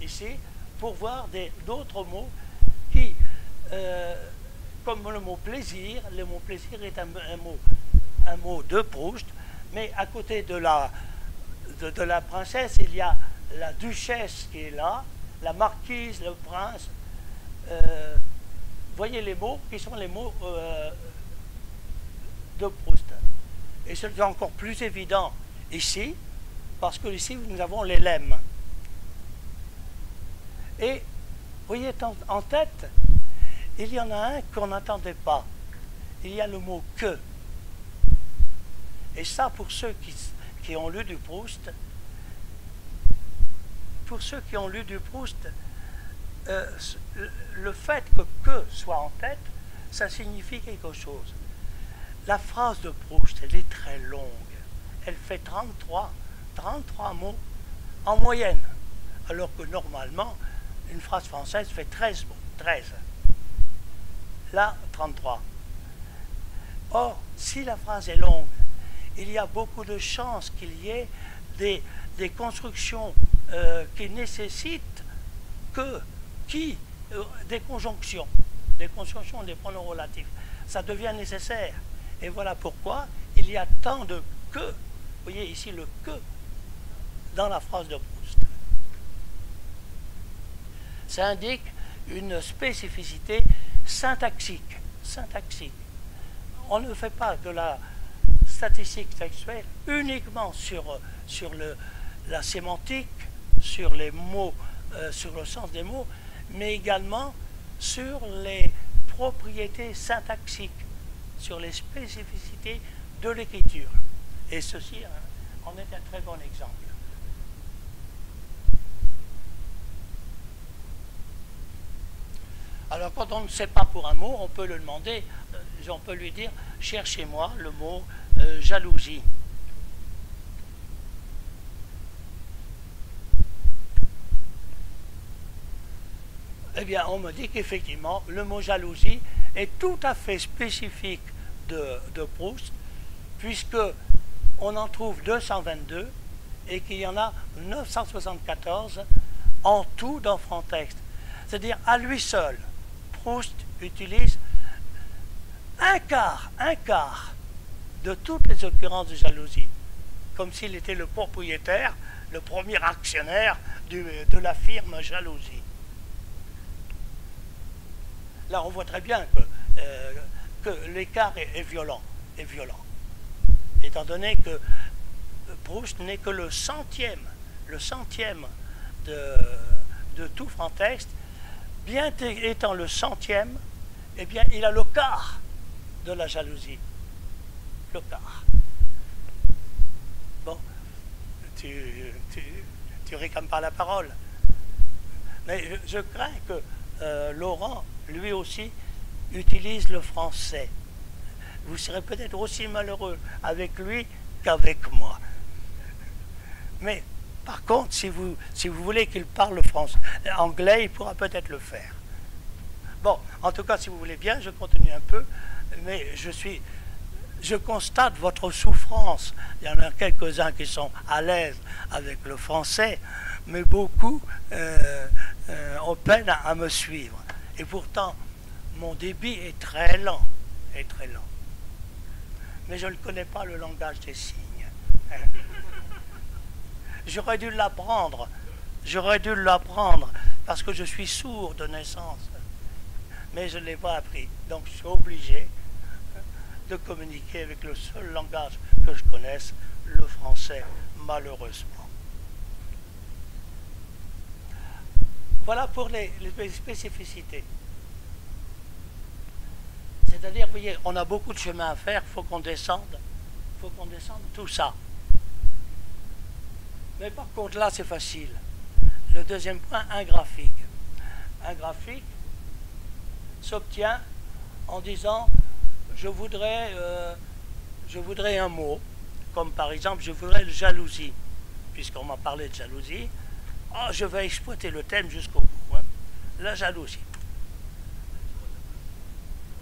ici pour voir d'autres mots qui, comme le mot plaisir, le mot plaisir est un mot de Proust, mais à côté de la princesse, il y a la duchesse qui est là, la marquise, le prince. Voyez les mots qui sont les mots de Proust. Et c'est encore plus évident ici, parce que ici nous avons les lemmes. Et vous voyez en tête, il y en a un qu'on n'attendait pas. Il y a le mot que. Et ça, pour ceux qui ont lu du Proust, le fait que soit en tête, ça signifie quelque chose. La phrase de Proust, elle est très longue. Elle fait 33 mots en moyenne, alors que normalement, une phrase française fait 13 mots. 13. Là, 33. Or, si la phrase est longue, il y a beaucoup de chances qu'il y ait des constructions qui nécessitent des conjonctions, des pronoms relatifs. Ça devient nécessaire. Et voilà pourquoi il y a tant de que. Vous voyez ici le que dans la phrase de Proust. Ça indique une spécificité syntaxique. On ne fait pas de la statistique textuelle uniquement sur la sémantique, sur les mots sur le sens des mots, mais également sur les propriétés syntaxiques, sur les spécificités de l'écriture. Et ceci en est un très bon exemple. Alors quand on ne sait pas pour un mot, on peut le demander, on peut lui dire « cherchez-moi le mot jalousie ». Eh bien, on me dit qu'effectivement, le mot jalousie est tout à fait spécifique de Proust, puisque on en trouve 222 et qu'il y en a 974 en tout dans Franc-Texte. C'est-à-dire, à lui seul, Proust utilise un quart de toutes les occurrences de jalousie, comme s'il était le propriétaire, le premier actionnaire de la firme jalousie. Là, on voit très bien que l'écart est violent, étant donné que Proust n'est que le centième de tout Franc-Texte. Bien étant le centième, eh bien, il a le quart de la jalousie. Le quart. Bon, tu réclames pas la parole. Mais je crains que Laurent, lui aussi, utilise le français. Vous serez peut-être aussi malheureux avec lui qu'avec moi. Mais par contre, si vous voulez qu'il parle français, anglais, il pourra peut-être le faire. Bon, en tout cas, si vous voulez bien, je continue un peu, mais je constate votre souffrance. Il y en a quelques-uns qui sont à l'aise avec le français, mais beaucoup ont peine à me suivre. Et pourtant, mon débit est très lent, Mais je ne connais pas le langage des signes. J'aurais dû l'apprendre, parce que je suis sourd de naissance. Mais je ne l'ai pas appris. Donc je suis obligé de communiquer avec le seul langage que je connaisse, le français, malheureusement. Voilà pour les spécificités. C'est-à-dire, vous voyez, on a beaucoup de chemin à faire, il faut qu'on descende tout ça. Mais par contre, là, c'est facile. Le deuxième point, un graphique. Un graphique s'obtient en disant je voudrais un mot, comme par exemple je voudrais le jalousie, puisqu'on m'a parlé de jalousie. Oh, je vais exploiter le thème jusqu'au bout. Hein. La jalousie.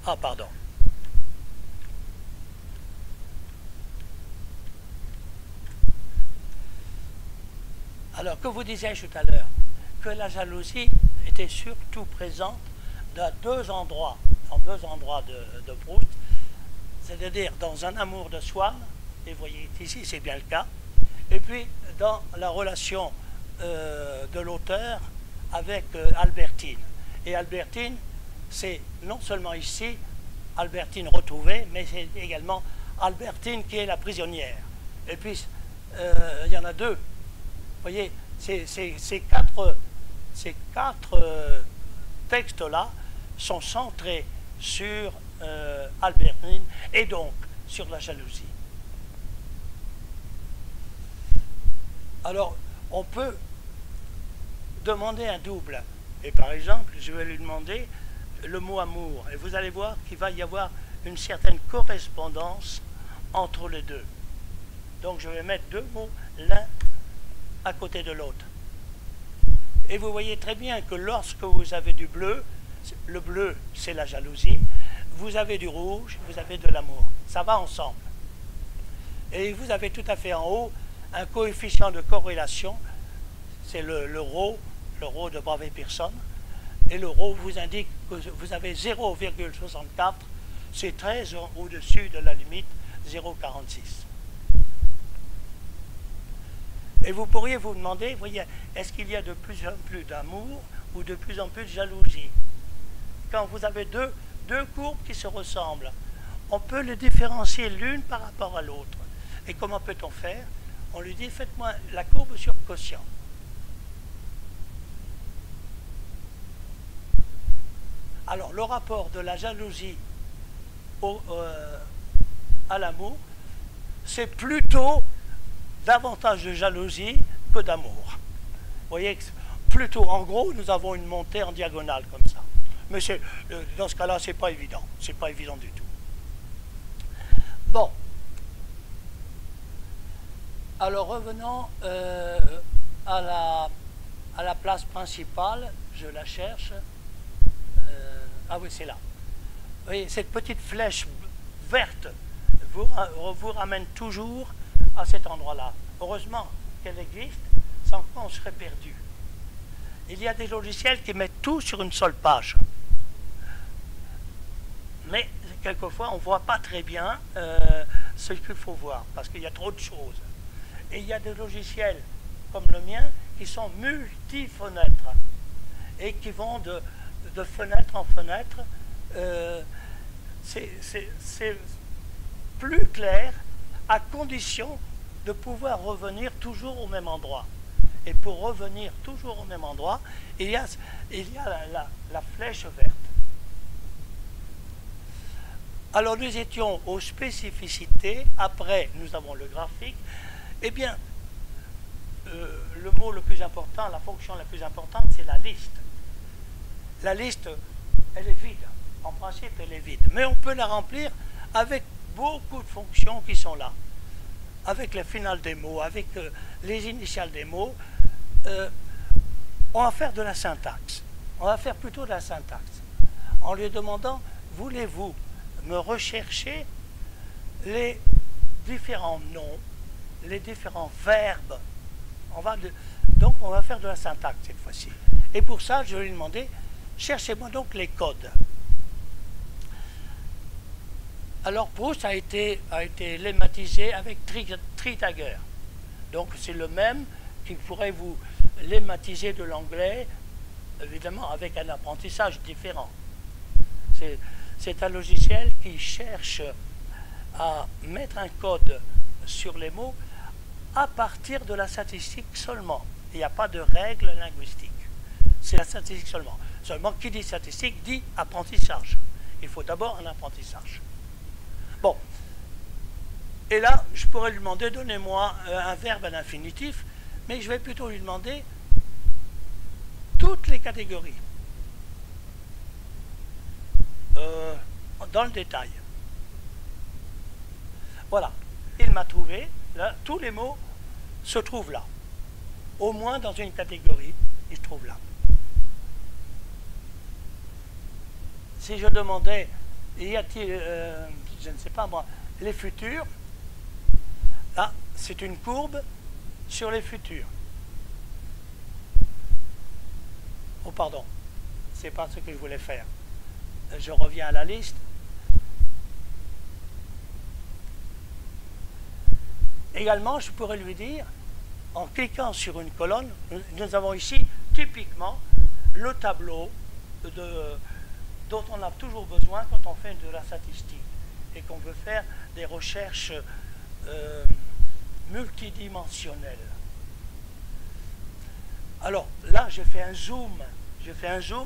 Ah, pardon. Alors, que vous disiez-je tout à l'heure? Que la jalousie était surtout présente dans deux endroits de Proust, c'est-à-dire dans un amour de Swann, et vous voyez ici c'est bien le cas, et puis dans la relation de l'auteur avec Albertine. Et Albertine, c'est non seulement ici Albertine retrouvée, mais c'est également Albertine qui est la prisonnière. Et puis il y en a deux. Vous voyez, ces quatre textes-là sont centrés sur Albertine et donc sur la jalousie. Alors, on peut demander un double. Et par exemple, je vais lui demander le mot amour. Et vous allez voir qu'il va y avoir une certaine correspondance entre les deux. Donc je vais mettre deux mots, l'un à côté de l'autre. Et vous voyez très bien que lorsque vous avez du bleu, le bleu c'est la jalousie, vous avez du rouge, vous avez de l'amour. Ça va ensemble. Et vous avez tout à fait en haut un coefficient de corrélation, c'est le ρ de Bravais-Pearson, et le ρ vous indique que vous avez 0,64, c'est 13 au-dessus de la limite 0,46. Et vous pourriez vous demander, vous voyez, est-ce qu'il y a de plus en plus d'amour ou de plus en plus de jalousie? Quand vous avez deux courbes qui se ressemblent, on peut les différencier l'une par rapport à l'autre. Et comment peut-on faire? On lui dit, faites-moi la courbe sur quotient. Alors, le rapport de la jalousie à l'amour, c'est plutôt davantage de jalousie que d'amour. Vous voyez, plutôt, en gros, nous avons une montée en diagonale comme ça. Mais dans ce cas-là, c'est pas évident. C'est pas évident du tout. Bon. Alors, revenons à la place principale. Je la cherche. Ah oui, c'est là. Vous voyez, cette petite flèche verte vous ramène toujours à cet endroit-là. Heureusement qu'elle existe, sans quoi on serait perdu. Il y a des logiciels qui mettent tout sur une seule page. Mais quelquefois, on ne voit pas très bien ce qu'il faut voir, parce qu'il y a trop de choses. Et il y a des logiciels, comme le mien, qui sont multi-fenêtres, et qui vont de fenêtre en fenêtre. C'est plus clair, à condition de pouvoir revenir toujours au même endroit. Et pour revenir toujours au même endroit, il y a la flèche verte. Alors nous étions aux spécificités, après nous avons le graphique. Eh bien, le mot le plus important, la fonction la plus importante, c'est la liste. La liste, elle est vide. En principe, elle est vide. Mais on peut la remplir avec beaucoup de fonctions qui sont là. Avec les finales des mots, avec les initiales des mots. On va faire de la syntaxe. On va faire plutôt de la syntaxe. En lui demandant, voulez-vous me rechercher les différents noms, les différents verbes. Donc on va faire de la syntaxe cette fois-ci. Et pour ça, je vais lui demander, cherchez-moi donc les codes. Alors Proust a été lemmatisé avec Tritager. Donc c'est le même qui pourrait vous lemmatiser de l'anglais, évidemment avec un apprentissage différent. C'est un logiciel qui cherche à mettre un code sur les mots à partir de la statistique seulement. Il n'y a pas de règle linguistique. C'est la statistique seulement. Seulement, qui dit statistique dit apprentissage. Il faut d'abord un apprentissage. Bon. Et là, je pourrais lui demander, donnez-moi un verbe à l'infinitif, mais je vais plutôt lui demander toutes les catégories. Dans le détail. Voilà. Il m'a trouvé, là, tous les mots se trouvent là. Au moins dans une catégorie, ils se trouvent là. Si je demandais, y a-t-il, je ne sais pas moi, les futurs, là, c'est une courbe sur les futurs. Oh, pardon, c'est pas ce que je voulais faire. Je reviens à la liste. Également, je pourrais lui dire, en cliquant sur une colonne, nous avons ici typiquement le tableau dont on a toujours besoin quand on fait de la statistique et qu'on veut faire des recherches multidimensionnelles. Alors là, je fais un zoom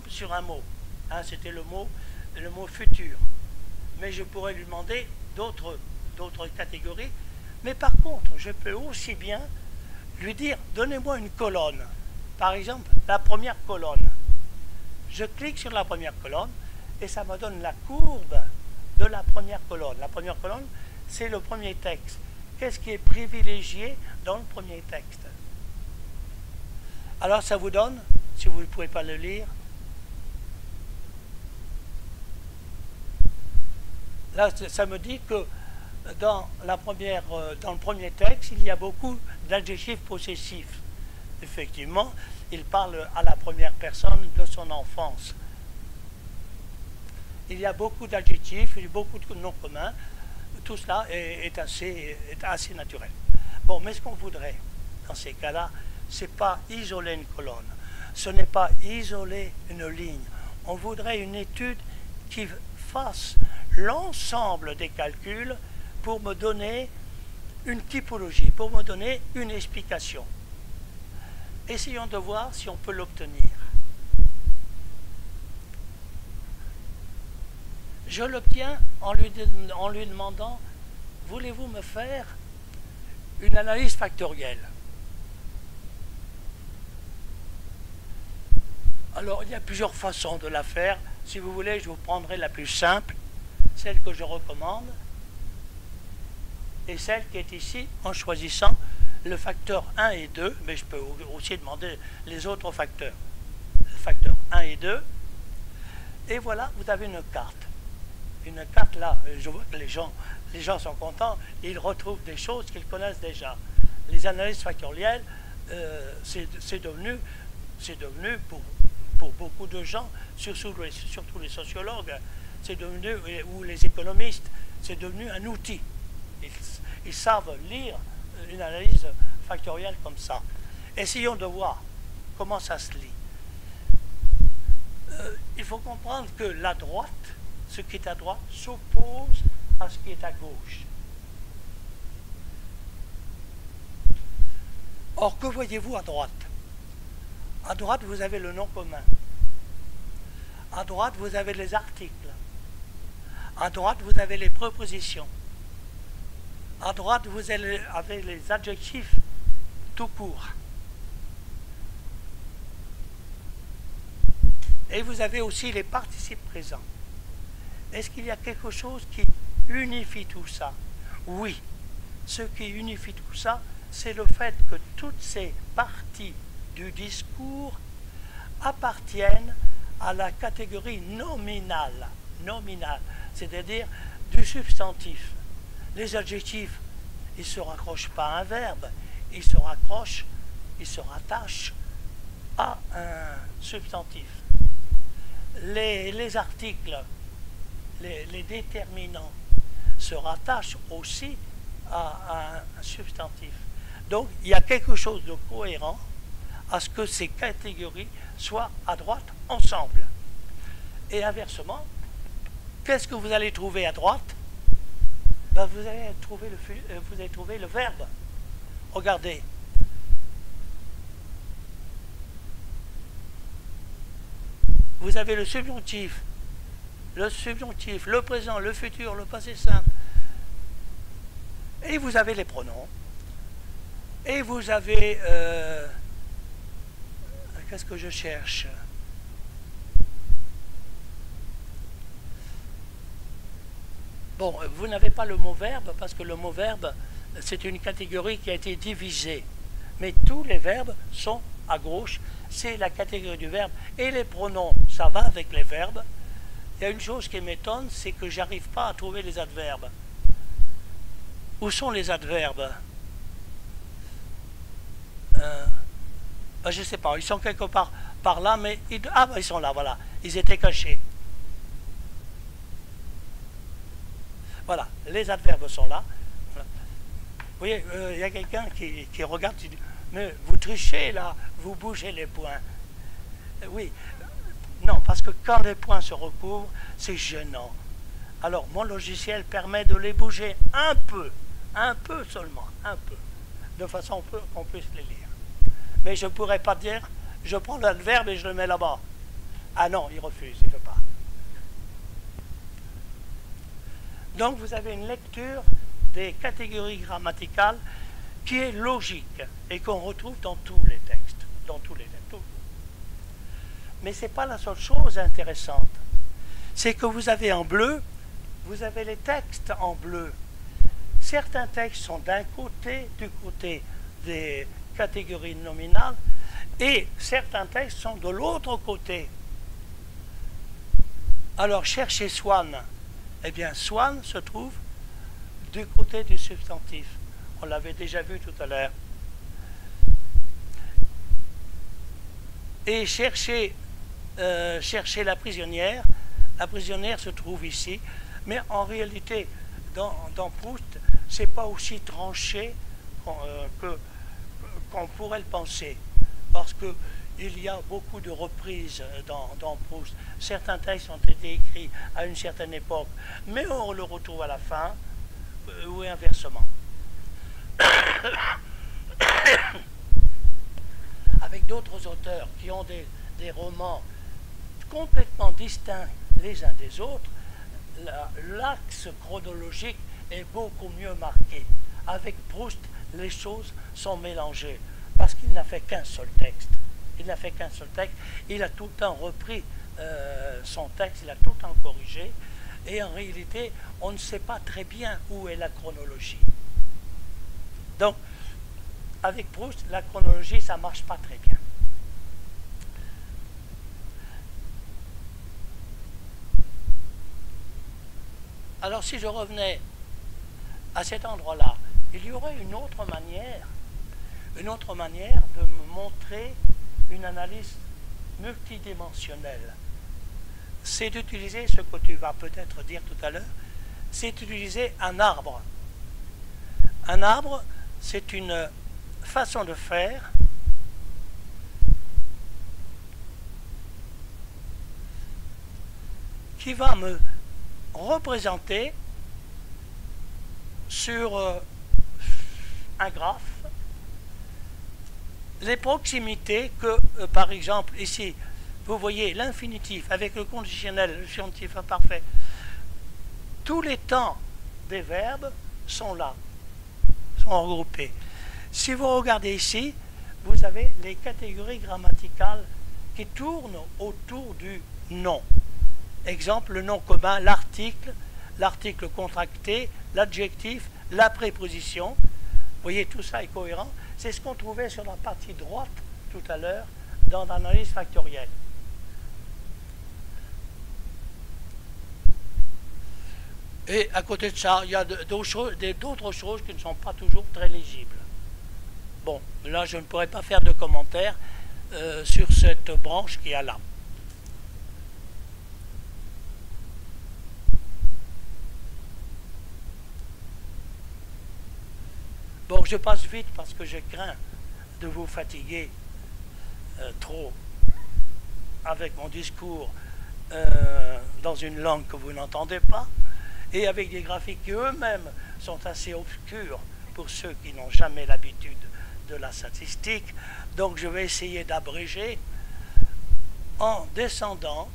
sur un mot. Hein, c'était le mot futur. Mais je pourrais lui demander d'autres catégories. Mais par contre, je peux aussi bien lui dire, donnez-moi une colonne. Par exemple, la première colonne. Je clique sur la première colonne et ça me donne la courbe de la première colonne. La première colonne, c'est le premier texte. Qu'est-ce qui est privilégié dans le premier texte? Alors ça vous donne, si vous ne pouvez pas le lire, là ça me dit que dans le premier texte, il y a beaucoup d'adjectifs possessifs. Effectivement, il parle à la première personne de son enfance. Il y a beaucoup d'adjectifs, il y a beaucoup de noms communs. Tout cela est assez naturel. Bon, mais ce qu'on voudrait, dans ces cas-là, ce n'est pas isoler une colonne. Ce n'est pas isoler une ligne. On voudrait une étude qui fasse l'ensemble des calculs pour me donner une typologie, pour me donner une explication. Essayons de voir si on peut l'obtenir. Je l'obtiens en lui demandant, voulez-vous me faire une analyse factorielle? Alors, il y a plusieurs façons de la faire. Si vous voulez, je vous prendrai la plus simple, celle que je recommande, et celle qui est ici en choisissant le facteur 1 et 2, mais je peux aussi demander les autres facteurs. Le facteur 1 et 2, et voilà, vous avez une carte. Une carte là, je vois que les gens sont contents, ils retrouvent des choses qu'ils connaissent déjà. Les analyses factorielles, c'est devenu pour beaucoup de gens, surtout les sociologues, c'est devenu, ou les économistes, c'est devenu un outil. Ils savent lire une analyse factorielle comme ça. Essayons de voir comment ça se lit. Il faut comprendre que la droite, ce qui est à droite, s'oppose à ce qui est à gauche. Or, que voyez-vous à droite? À droite, vous avez le nom commun. À droite, vous avez les articles. À droite, vous avez les prépositions. À droite, vous avez les adjectifs tout court. Et vous avez aussi les participes présents. Est-ce qu'il y a quelque chose qui unifie tout ça? Oui. Ce qui unifie tout ça, c'est le fait que toutes ces parties du discours appartiennent à la catégorie nominale, c'est-à-dire du substantif. Les adjectifs, ils ne se raccrochent pas à un verbe, ils se rattachent à un substantif. Les articles, les déterminants se rattachent aussi à un substantif. Donc, il y a quelque chose de cohérent à ce que ces catégories soient à droite ensemble. Et inversement, qu'est-ce que vous allez trouver à droite? Ben, vous allez trouver le verbe. Regardez. Vous avez le subjonctif, le présent, le futur, le passé simple. Et vous avez les pronoms. Et vous avez... qu'est-ce que je cherche? Bon, vous n'avez pas le mot verbe, parce que le mot verbe, c'est une catégorie qui a été divisée. Mais tous les verbes sont à gauche, c'est la catégorie du verbe. Et les pronoms, ça va avec les verbes. Il y a une chose qui m'étonne, c'est que j'arrive pas à trouver les adverbes. Où sont les adverbes? Ben, je ne sais pas, ils sont quelque part par là, mais... Ah, ben, ils sont là, voilà. Ils étaient cachés. Voilà, les adverbes sont là. Voilà. Vous voyez, il y a quelqu'un qui regarde, qui dit, mais vous trichez là, vous bougez les points. Oui, non, parce que quand les points se recouvrent, c'est gênant. Alors, mon logiciel permet de les bouger un peu seulement, un peu, de façon qu'on puisse les lire. Mais je ne pourrais pas dire, je prends l'adverbe et je le mets là-bas. Ah non, il refuse, il ne veut pas. Donc vous avez une lecture des catégories grammaticales qui est logique et qu'on retrouve dans tous les textes. Mais ce n'est pas la seule chose intéressante. C'est que vous avez en bleu, vous avez les textes en bleu. Certains textes sont d'un côté, du côté des catégories nominales, et certains textes sont de l'autre côté. Alors cherchez Swann. Eh bien, Swann se trouve du côté du substantif. On l'avait déjà vu tout à l'heure. Et cherchez la prisonnière. La prisonnière se trouve ici. Mais en réalité, dans Proust, ce n'est pas aussi tranché qu'on pourrait le penser. Parce qu'il y a beaucoup de reprises dans Proust. Certains textes ont été écrits à une certaine époque, mais on le retrouve à la fin, ou inversement. Avec d'autres auteurs qui ont des romans complètement distincts les uns des autres, l'axe chronologique est beaucoup mieux marqué. Avec Proust, les choses sont mélangées parce qu'il n'a fait qu'un seul texte. Il n'a fait qu'un seul texte. Il a tout le temps repris son texte, il a tout le temps corrigé. Et en réalité, on ne sait pas très bien où est la chronologie. Donc, avec Proust, la chronologie, ça ne marche pas très bien. Alors, si je revenais à cet endroit-là, il y aurait une autre manière de me montrer une analyse multidimensionnelle. C'est d'utiliser ce que tu vas peut-être dire tout à l'heure, c'est d'utiliser un arbre. Un arbre, c'est une façon de faire qui va me représenter sur un graphe les proximités que, par exemple, ici, vous voyez l'infinitif avec le conditionnel, le subjonctif imparfait. Tous les temps des verbes sont là, sont regroupés. Si vous regardez ici, vous avez les catégories grammaticales qui tournent autour du nom. Exemple, le nom commun, l'article, l'article contracté, l'adjectif, la préposition. Vous voyez, tout ça est cohérent. C'est ce qu'on trouvait sur la partie droite tout à l'heure dans l'analyse factorielle. Et à côté de ça, il y a d'autres choses qui ne sont pas toujours très lisibles. Bon, là, je ne pourrais pas faire de commentaires sur cette branche qui est là. Bon, je passe vite parce que je crains de vous fatiguer trop avec mon discours dans une langue que vous n'entendez pas et avec des graphiques qui eux-mêmes sont assez obscurs pour ceux qui n'ont jamais l'habitude de la statistique. Donc je vais essayer d'abréger en descendant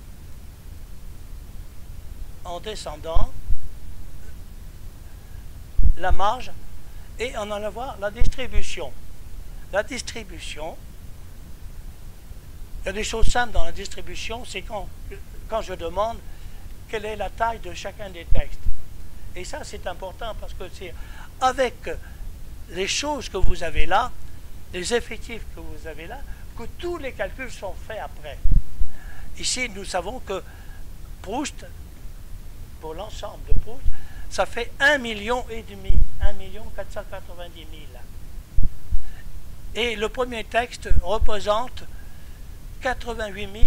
la marge et en allant voir la distribution. La distribution, il y a des choses simples dans la distribution, c'est quand je demande quelle est la taille de chacun des textes. Et ça, c'est important parce que c'est avec les choses que vous avez là, les effectifs que vous avez là, que tous les calculs sont faits après. Ici, nous savons que Proust, pour l'ensemble de Proust, ça fait 1,5 million, 1,490,000. Et le premier texte représente 88 000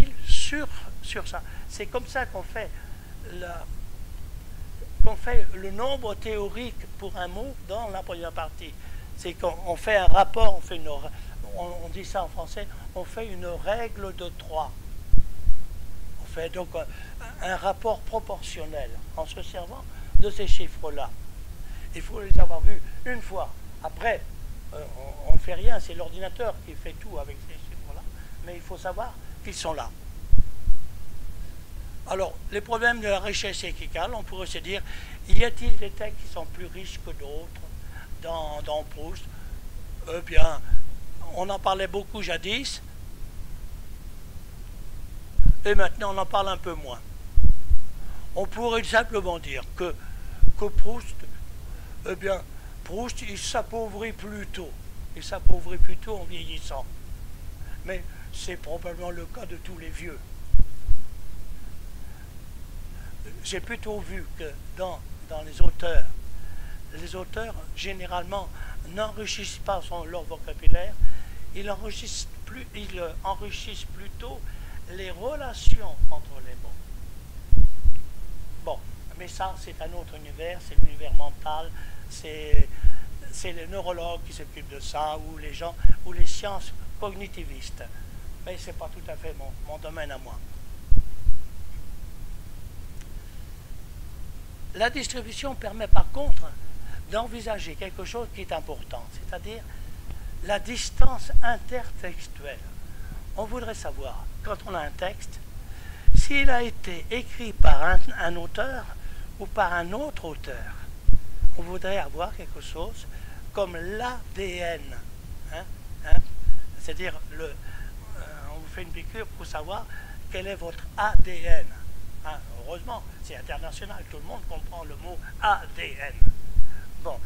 sur ça. C'est comme ça qu'on fait le nombre théorique pour un mot dans la première partie. C'est qu'on fait un rapport, on dit ça en français, on fait une règle de 3. On fait donc un rapport proportionnel en se servant de ces chiffres-là. Il faut les avoir vus une fois. Après, on ne fait rien, c'est l'ordinateur qui fait tout avec ces chiffres-là, mais il faut savoir qu'ils sont là. Alors, les problèmes de la richesse équicale, on pourrait se dire, y a-t-il des textes qui sont plus riches que d'autres dans Proust? Eh bien, on en parlait beaucoup jadis, et maintenant on en parle un peu moins. On pourrait simplement dire que Proust, eh bien, Proust, il s'appauvrit plutôt. Il s'appauvrit plutôt en vieillissant. Mais c'est probablement le cas de tous les vieux. J'ai plutôt vu que dans les auteurs généralement n'enrichissent pas leur vocabulaire, ils enrichissent plutôt les relations entre les mots. Bon, mais ça c'est un autre univers, c'est l'univers mental, c'est les neurologues qui s'occupent de ça, ou les gens, ou les sciences cognitivistes. Mais ce n'est pas tout à fait mon domaine à moi. La distribution permet par contre d'envisager quelque chose qui est important, c'est-à-dire la distance intertextuelle. On voudrait savoir, quand on a un texte, s'il a été écrit par un auteur ou par un autre auteur. On voudrait avoir quelque chose comme l'ADN. Hein, hein, c'est-à-dire, on vous fait une piqûre pour savoir quel est votre ADN. Hein, heureusement, c'est international, tout le monde comprend le mot ADN. Bon.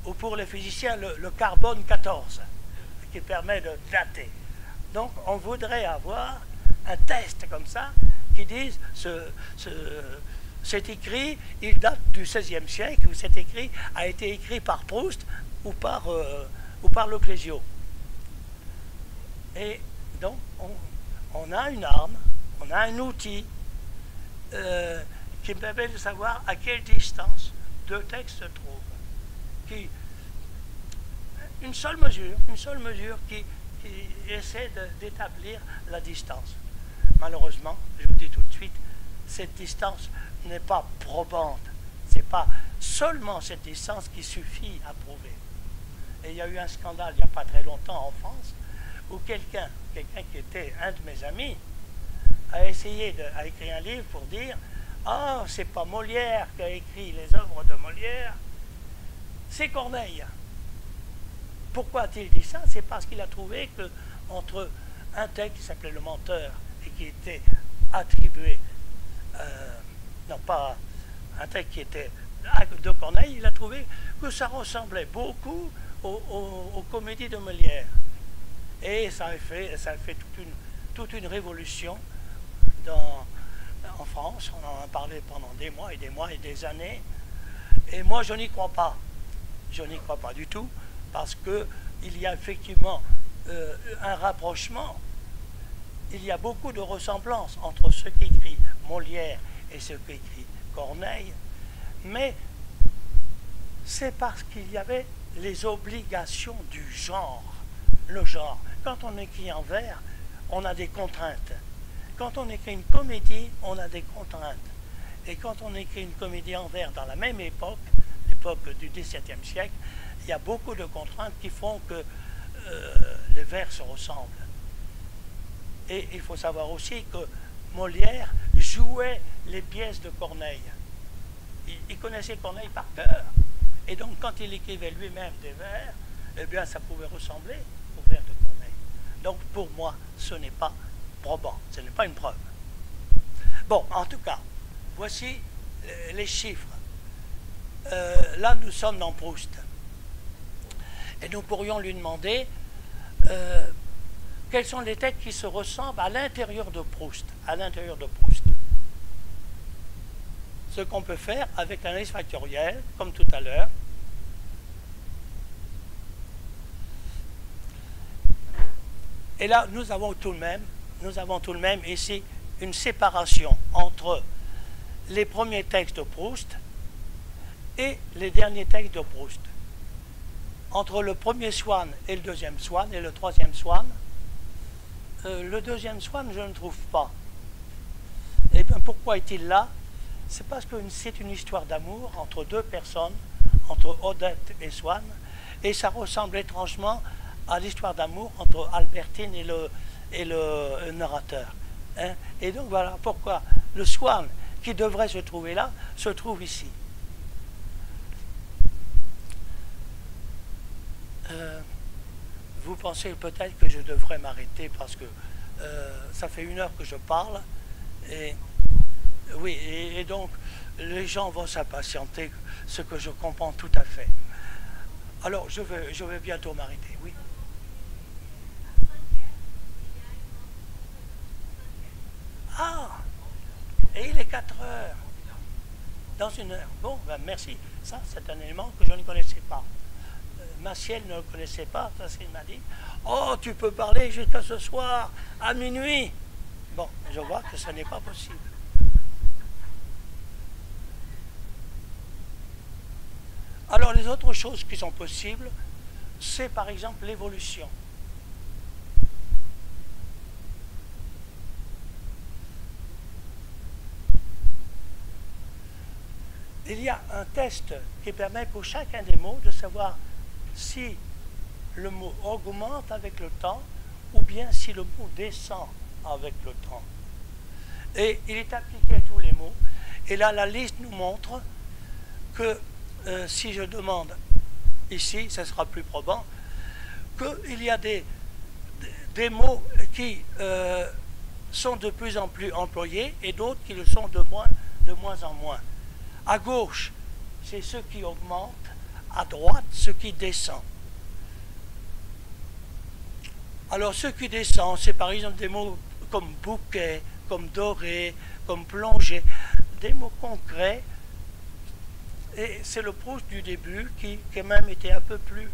Ou pour les physiciens, le carbone 14, qui permet de dater. Donc, on voudrait avoir un test comme ça, qui dise, cet écrit, il date du XVIe siècle, ou cet écrit a été écrit par Proust ou par Le Clésio. Et donc, on a une arme, on a un outil qui permet de savoir à quelle distance deux textes se trouvent. Une seule mesure qui essaie d'établir la distance. Malheureusement, je vous dis tout de suite, cette distance n'est pas probante. Ce n'est pas seulement cette distance qui suffit à prouver. Et il y a eu un scandale il n'y a pas très longtemps en France, où quelqu'un qui était un de mes amis a essayé a écrit un livre pour dire « Ah, c'est pas Molière qui a écrit les œuvres de Molière, c'est Corneille ». Pourquoi a-t-il dit ça? C'est parce qu'il a trouvé que entre un texte qui s'appelait Le Menteur et qui était attribué, non pas un texte qui était de Corneille, il a trouvé que ça ressemblait beaucoup aux comédies de Molière. Et ça a fait toute une révolution en France. On en a parlé pendant des mois et des années. Et moi, je n'y crois pas. Je n'y crois pas du tout, parce qu'il y a effectivement un rapprochement. Il y a beaucoup de ressemblances entre ce qu'écrit Molière et ce qu'écrit Corneille, mais c'est parce qu'il y avait les obligations du genre. Le genre. Quand on écrit en vers, on a des contraintes. Quand on écrit une comédie, on a des contraintes. Et quand on écrit une comédie en vers dans la même époque, l'époque du XVIIe siècle, il y a beaucoup de contraintes qui font que les vers se ressemblent. Et il faut savoir aussi que Molière jouait les pièces de Corneille. Il connaissait Corneille par cœur. Et donc, quand il écrivait lui-même des vers, eh bien, ça pouvait ressembler aux vers de Corneille. Donc, pour moi, ce n'est pas probant. Ce n'est pas une preuve. Bon, en tout cas, voici les chiffres. Là, nous sommes dans Proust. Et nous pourrions lui demander quels sont les textes qui se ressemblent à l'intérieur de Proust. À l'intérieur de Proust. Ce qu'on peut faire avec l'analyse factorielle, comme tout à l'heure. Et là, nous avons tout de même ici une séparation entre les premiers textes de Proust et les derniers textes de Proust. Entre le premier Swann et le deuxième Swann et le troisième Swann, le deuxième Swann, je ne trouve pas. Et bien, pourquoi est-il là? C'est parce que c'est une histoire d'amour entre deux personnes, entre Odette et Swann, et ça ressemble étrangement à l'histoire d'amour entre Albertine et le narrateur. Hein? Et donc voilà pourquoi le Swann, qui devrait se trouver là, se trouve ici. Vous pensez peut-être que je devrais m'arrêter parce que ça fait 1 heure que je parle. Et oui, et donc les gens vont s'impatienter, ce que je comprends tout à fait. Alors je vais bientôt m'arrêter, oui. Ah, et il est 4 heures. Dans 1 heure. Bon, ben merci. Ça, c'est un élément que je ne connaissais pas. Maciel ne le connaissait pas, parce qu'il m'a dit « Oh, tu peux parler jusqu'à ce soir, à minuit !» Bon, je vois que ce n'est pas possible. Alors, les autres choses qui sont possibles, c'est par exemple l'évolution. Il y a un test qui permet pour chacun des mots de savoir si le mot augmente avec le temps ou bien si le mot descend avec le temps. Et il est appliqué à tous les mots. Et là, la liste nous montre que si je demande ici, ça sera plus probant, qu'il y a des mots qui sont de plus en plus employés et d'autres qui le sont de moins en moins. À gauche, c'est ce qui augmente, à droite, ce qui descend. Alors, ce qui descend, c'est par exemple des mots comme bouquet, comme doré, comme plongée, des mots concrets. Et c'est le Proust du début qui même était un peu plus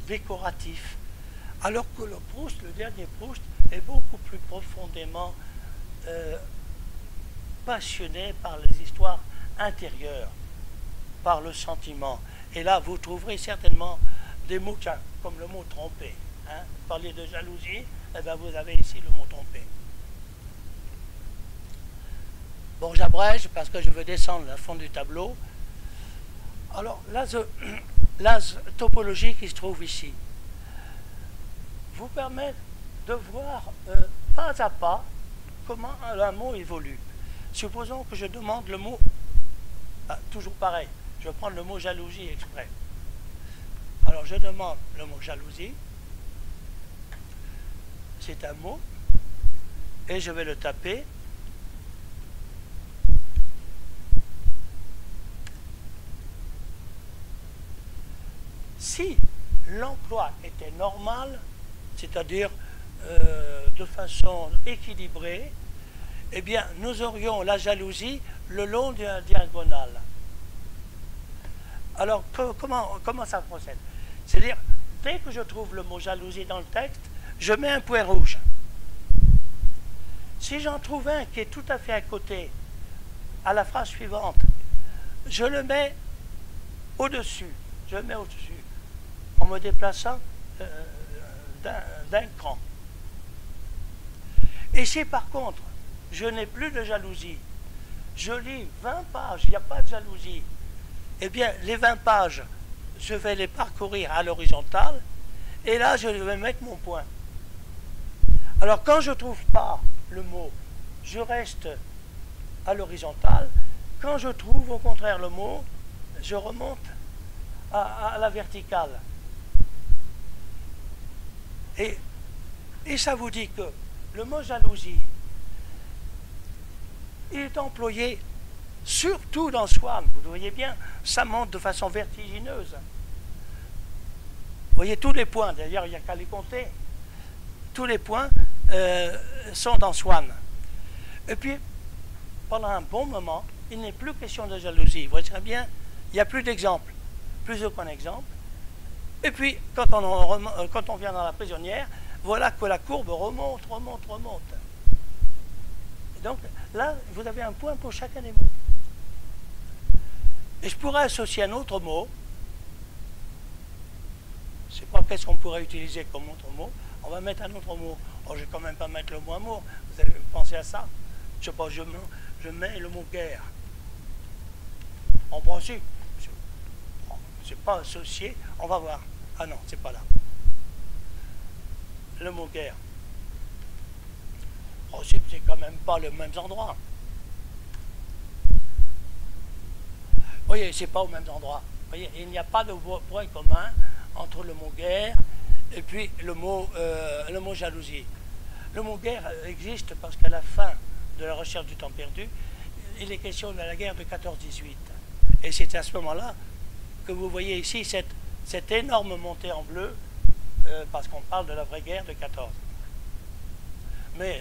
décoratif. Alors que le Proust, le dernier Proust, est beaucoup plus profondément passionné par les histoires intérieures, par le sentiment. Et là, vous trouverez certainement des mots comme le mot tromper. Hein. Vous parlez de jalousie, eh bien vous avez ici le mot tromper. Bon, j'abrège parce que je veux descendre la fond du tableau. Alors, la topologie qui se trouve ici vous permet de voir pas à pas comment un mot évolue. Supposons que je demande le mot, toujours pareil, je vais prendre le mot jalousie exprès. Alors, je demande le mot jalousie, c'est un mot, et je vais le taper. Si l'emploi était normal, c'est-à-dire de façon équilibrée, eh bien, nous aurions la jalousie le long de la diagonale. Alors, comment ça procède? C'est-à-dire, dès que je trouve le mot jalousie dans le texte, je mets un point rouge. Si j'en trouve un qui est tout à fait à côté, à la phrase suivante, je le mets au-dessus. Je le mets au-dessus, en me déplaçant d'un cran. Et si par contre, je n'ai plus de jalousie, je lis 20 pages, il n'y a pas de jalousie, eh bien, les 20 pages, je vais les parcourir à l'horizontale, et là, je vais mettre mon point. Alors, quand je ne trouve pas le mot, je reste à l'horizontale. Quand je trouve, au contraire, le mot, je remonte à la verticale. Et ça vous dit que le mot jalousie, il est employé surtout dans Swann. Vous le voyez bien, ça monte de façon vertigineuse. Vous voyez tous les points, d'ailleurs il n'y a qu'à les compter. Tous les points sont dans Swann. Et puis, pendant un bon moment, il n'est plus question de jalousie. Vous voyez très bien, il n'y a plus d'exemples, plus aucun exemple. Et puis, quand on vient dans la prisonnière, voilà que la courbe remonte. Et donc, là, vous avez un point pour chacun des mots. Et je pourrais associer un autre mot. Je ne sais pas qu'est-ce qu'on pourrait utiliser comme autre mot. On va mettre un autre mot. Oh, je ne vais quand même pas mettre le mot amour. Vous allez penser à ça. Je sais pas, je mets le mot guerre. En principe, c'est pas associé. On va voir. Ah non, c'est pas là. Le mot guerre. En principe, c'est quand même pas les mêmes endroits. Vous voyez, c'est pas aux mêmes endroits. Vous voyez, il n'y a pas de point commun entre le mot guerre et puis le mot jalousie. Le mot guerre existe parce qu'à la fin de la recherche du temps perdu, il est question de la guerre de 14-18. Et c'est à ce moment-là que vous voyez ici cette énorme montée en bleu, parce qu'on parle de la vraie guerre de 14. Mais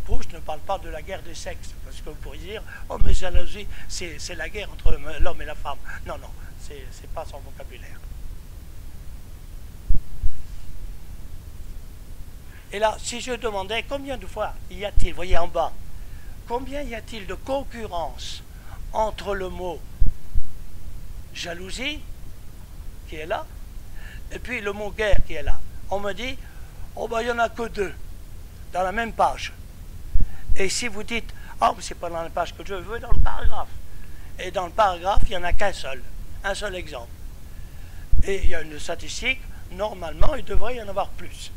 Proust ne parle pas de la guerre des sexes, parce que vous pourriez dire, oh mais jalousie, c'est la guerre entre l'homme et la femme. Non, non, c'est pas son vocabulaire. Et là, si je demandais combien de fois y a-t-il, voyez en bas, combien y a-t-il de concurrence entre le mot jalousie, qui est là, et puis le mot guerre qui est là. On me dit, oh ben il n'y en a que 2, dans la même page. Et si vous dites, oh mais c'est pas dans la page que je veux, dans le paragraphe. Et dans le paragraphe, il n'y en a qu'un seul, un seul exemple. Et il y a une statistique, normalement, il devrait y en avoir plus.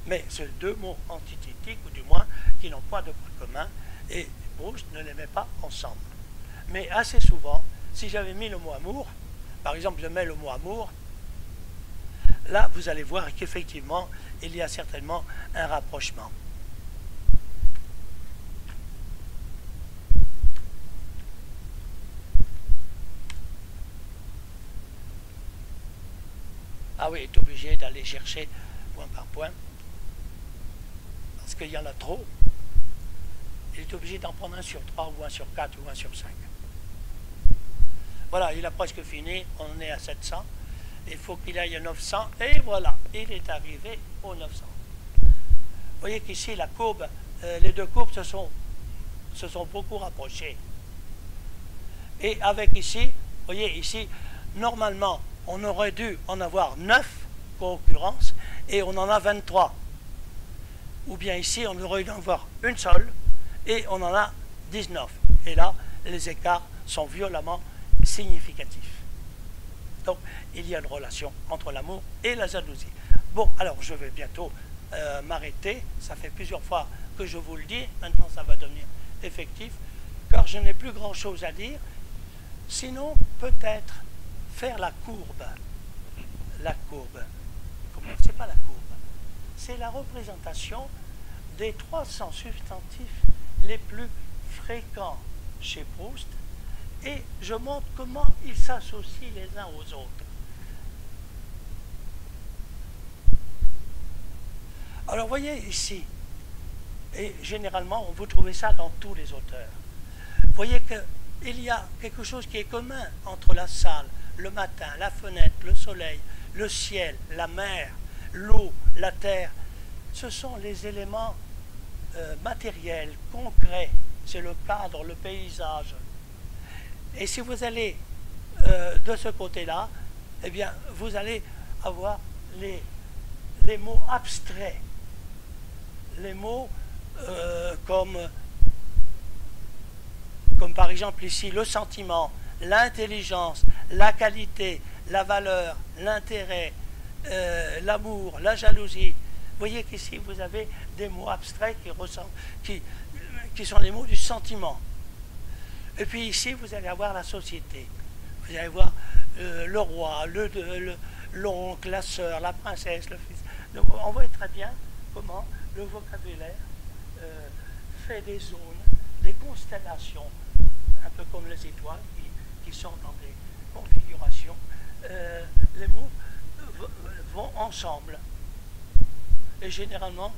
Mais c'est deux mots antithétiques, ou du moins qui n'ont pas de point commun, et Proust ne les met pas ensemble. Mais assez souvent, si j'avais mis le mot amour, par exemple je mets le mot amour, là vous allez voir qu'effectivement il y a certainement un rapprochement. Ah oui, il est obligé d'aller chercher point par point, parce qu'il y en a trop. Il est obligé d'en prendre un sur 3, ou un sur 4, ou un sur 5. Voilà, il a presque fini, on est à 700. Il faut qu'il aille à 900, et voilà, il est arrivé au 900. Vous voyez qu'ici, la courbe, les deux courbes se sont beaucoup rapprochées. Et avec ici, vous voyez ici, normalement, on aurait dû en avoir 9 co-occurrences, et on en a 23. Ou bien ici, on aurait dû en avoir une seule, et on en a 19. Et là, les écarts sont violemment significatifs. Donc, il y a une relation entre l'amour et la jalousie. Bon, alors je vais bientôt m'arrêter. Ça fait plusieurs fois que je vous le dis. Maintenant, ça va devenir effectif, car je n'ai plus grand-chose à dire. Sinon, peut-être faire la courbe. La courbe. C'est pas la courbe. C'est la représentation des 300 substantifs les plus fréquents chez Proust, et je montre comment ils s'associent les uns aux autres. Alors voyez ici, et généralement vous trouvez ça dans tous les auteurs, vous voyez qu'il y a quelque chose qui est commun entre la salle, le matin, la fenêtre, le soleil, le ciel, la mer, l'eau, la terre. Ce sont les éléments matériels, concrets. C'est le cadre, le paysage. Et si vous allez de ce côté-là, eh bien, vous allez avoir les mots abstraits. Les mots comme par exemple ici, le sentiment, l'intelligence, la qualité, la valeur, l'intérêt, l'amour, la jalousie. Vous voyez qu'ici, vous avez des mots abstraits qui sont les mots du sentiment. Et puis ici, vous allez avoir la société. Vous allez voir le roi, l'oncle, la sœur, la princesse, le fils. Donc, on voit très bien comment le vocabulaire fait des zones, des constellations, un peu comme les étoiles qui sont dans des configurations. Les mots vont ensemble. Et généralement,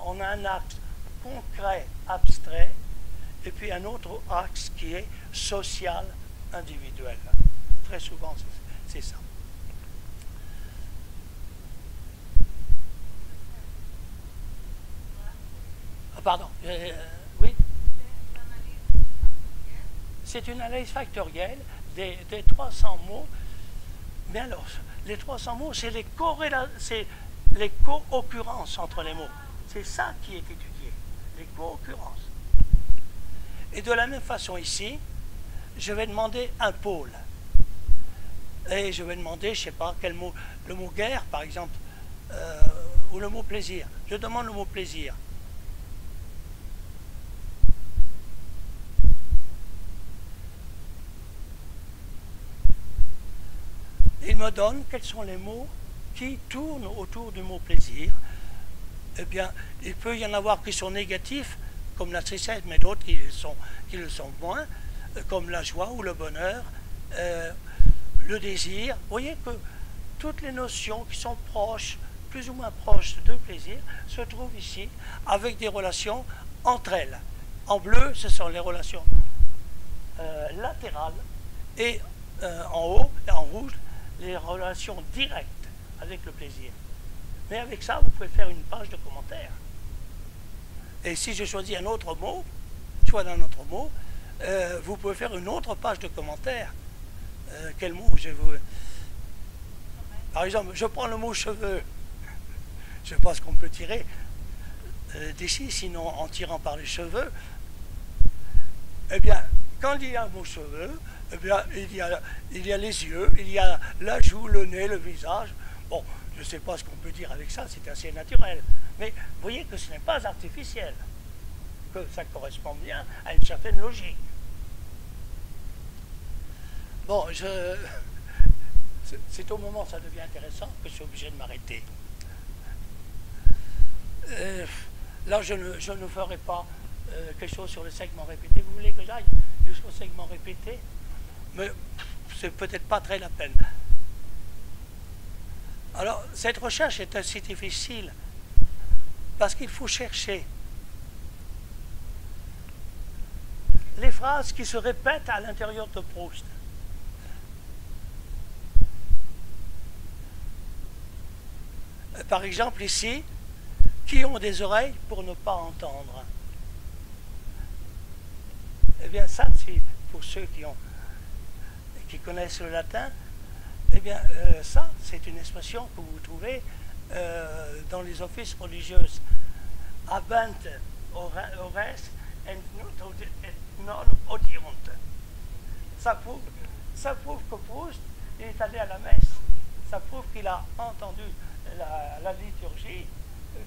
on a un axe concret, abstrait, et puis un autre axe qui est social, individuel. Très souvent, c'est ça. Ah, pardon, oui. C'est une analyse factorielle des 300 mots. Mais alors, les 300 mots, c'est les co-occurrences entre les mots. C'est ça qui est étudié, les co-occurrences. Et de la même façon ici, je vais demander un pôle. Et je vais demander, je ne sais pas, quel mot, le mot guerre, par exemple, ou le mot plaisir. Je demande le mot plaisir. Il me donne quels sont les mots qui tournent autour du mot plaisir. Eh bien, il peut y en avoir qui sont négatifs, comme la tristesse, mais d'autres qui le sont moins, comme la joie ou le bonheur, le désir. Vous voyez que toutes les notions qui sont proches, plus ou moins proches de plaisir, se trouvent ici, avec des relations entre elles. En bleu, ce sont les relations latérales, et en haut, et en rouge, les relations directes avec le plaisir. Mais avec ça, vous pouvez faire une page de commentaires. Et si je choisis un autre mot, soit d'un autre mot, vous pouvez faire une autre page de commentaires. Quel mot je vous... Par exemple, je prends le mot cheveux. Je pense qu'on peut tirer d'ici, sinon en tirant par les cheveux. Eh bien, quand il y a un mot cheveux, eh bien, il y a les yeux, il y a la joue, le nez, le visage. Bon, je ne sais pas ce qu'on peut dire avec ça, c'est assez naturel. Mais vous voyez que ce n'est pas artificiel, que ça correspond bien à une certaine logique. Bon, c'est au moment où ça devient intéressant que je suis obligé de m'arrêter. Là, je ne ferai pas quelque chose sur le segment répété. Vous voulez que j'aille jusqu'au segment répété? Mais c'est peut-être pas très la peine. Alors, cette recherche est assez difficile parce qu'il faut chercher les phrases qui se répètent à l'intérieur de Proust. Par exemple, ici, qui ont des oreilles pour ne pas entendre. Eh bien, ça, c'est pour ceux qui connaissent le latin. Eh bien, ça, c'est une expression que vous trouvez dans les offices religieuses. Habent ores et non audiunt. Ça prouve que Proust est allé à la messe. Ça prouve qu'il a entendu la liturgie,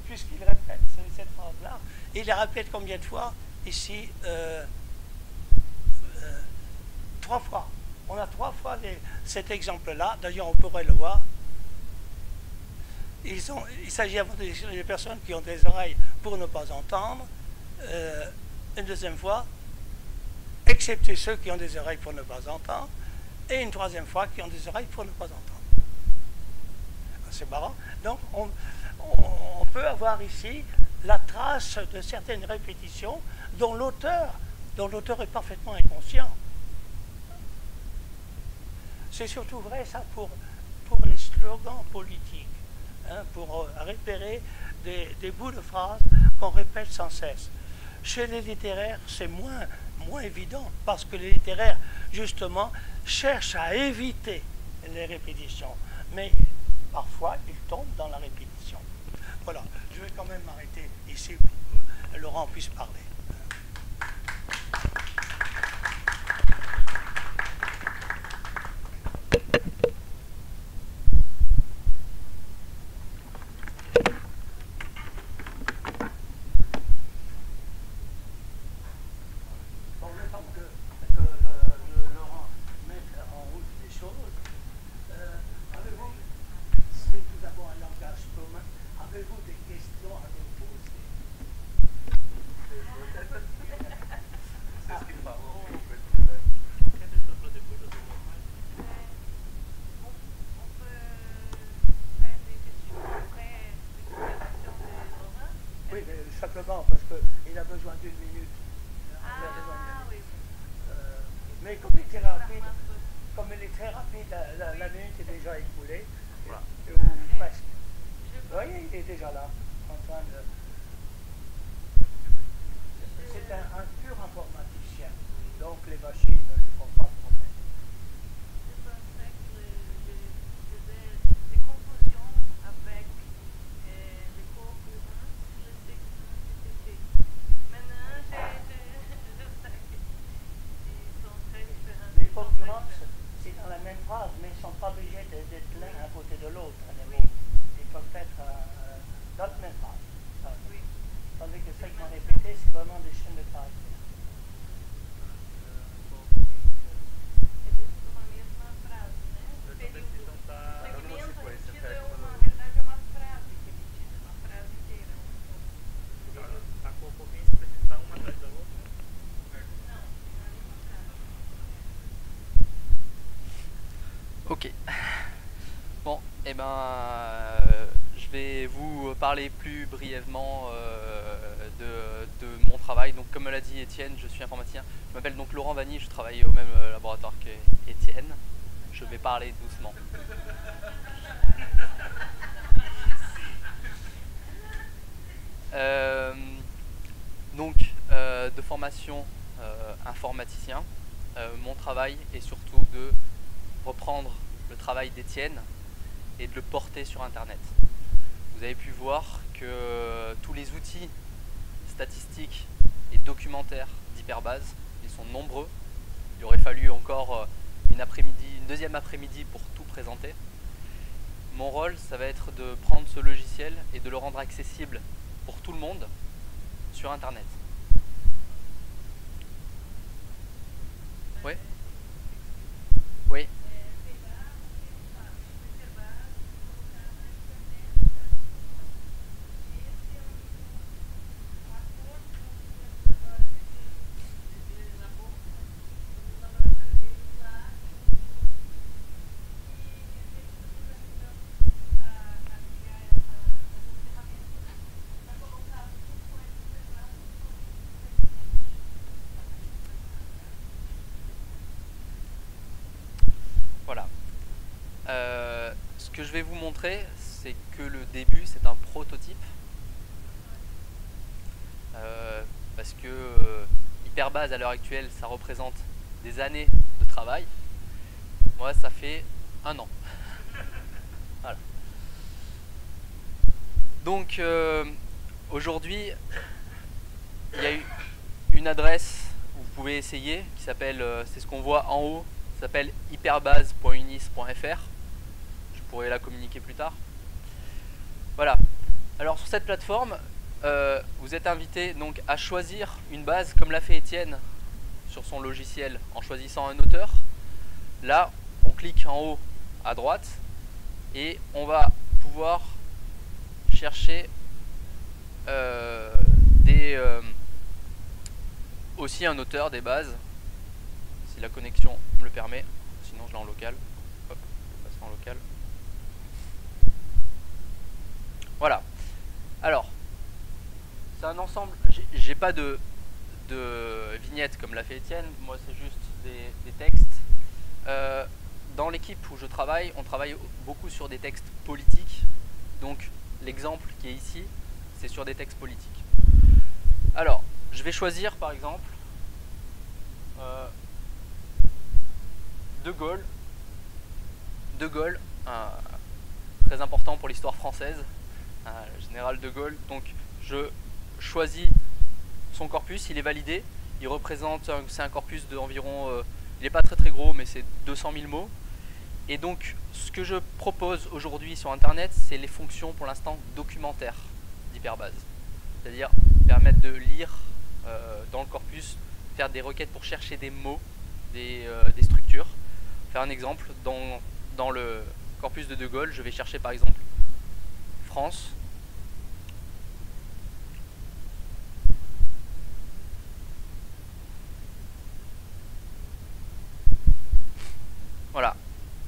puisqu'il répète cette phrase-là. Il la répète combien de fois? Ici, 3 fois. On a 3 fois cet exemple-là. D'ailleurs, on pourrait le voir. Il s'agit avant des personnes qui ont des oreilles pour ne pas entendre. Une deuxième fois, excepté ceux qui ont des oreilles pour ne pas entendre. Et une troisième fois, qui ont des oreilles pour ne pas entendre. C'est marrant. Donc, on peut avoir ici la trace de certaines répétitions dont l'auteur est parfaitement inconscient. C'est surtout vrai ça pour les slogans politiques, hein, pour repérer des bouts de phrases qu'on répète sans cesse. Chez les littéraires, c'est moins évident, parce que les littéraires, justement, cherchent à éviter les répétitions. Mais parfois, ils tombent dans la répétition. Voilà, je vais quand même m'arrêter ici pour que Laurent puisse parler. Simplement parce qu'il a besoin d'une minute. Oui. Mais comme il est très rapide, la minute est déjà écoulée. Voilà. Ou presque. Vous voyez, il est déjà là, en train de... C'est un pur informaticien, donc les machines ne lui font pas de problème. Je pensais que je faisais des confusions avec les cours courants sur le segment répété. Maintenant, je sais qu'ils sont très différents. Les concurrences, c'est dans la même phrase, mais ils ne sont pas obligés d'être l'un à côté de l'autre, les mots. Ils peuvent être dans la même phrase. Oui. Tandis que le segment répété, c'est vraiment des chaînes de caractères. Ok. Bon, et ben, je vais vous parler plus brièvement de mon travail. Donc, comme l'a dit Étienne, je suis informaticien. Je m'appelle donc Laurent Vanny, je travaille au même laboratoire qu'Étienne. Je vais parler doucement. De formation informaticien, mon travail est surtout de reprendre le travail d'Étienne et de le porter sur Internet. Vous avez pu voir que tous les outils statistiques et documentaires d'Hyperbase, ils sont nombreux. Il aurait fallu encore une deuxième après-midi pour tout présenter. mon rôle, ça va être de prendre ce logiciel et de le rendre accessible pour tout le monde sur Internet. Oui. Oui. Voilà. Ce que je vais vous montrer, c'est que le début, c'est un prototype. Parce que Hyperbase, à l'heure actuelle, ça représente des années de travail. Moi, ça fait 1 an. Voilà. Donc, aujourd'hui, il y a une adresse où vous pouvez essayer, qui s'appelle, c'est ce qu'on voit en haut, ça s'appelle hyperbase.unis.fr. Je pourrai la communiquer plus tard. Voilà. Alors sur cette plateforme, vous êtes invité donc à choisir une base comme l'a fait Étienne sur son logiciel en choisissant un auteur. Là, on clique en haut à droite et on va pouvoir chercher aussi un auteur des bases, si la connexion me le permet, sinon je l'ai en local. Hop, je passe en local. Voilà. Alors, c'est un ensemble. J'ai pas de vignette comme l'a fait Étienne. Moi, c'est juste des textes. Dans l'équipe où je travaille, on travaille beaucoup sur des textes politiques. Donc, l'exemple qui est ici, c'est sur des textes politiques. Alors, je vais choisir par exemple De Gaulle. De Gaulle, très important pour l'histoire française, le général de Gaulle. Donc, je choisis son corpus, il est validé. Il représente, c'est un corpus d'environ, il n'est pas très gros, mais c'est 200 000 mots. Et donc, ce que je propose aujourd'hui sur Internet, c'est les fonctions pour l'instant documentaires d'Hyperbase. C'est-à-dire permettre de lire dans le corpus, faire des requêtes pour chercher des mots, des structures. Faire un exemple, dans le corpus de Gaulle, je vais chercher par exemple France. Voilà,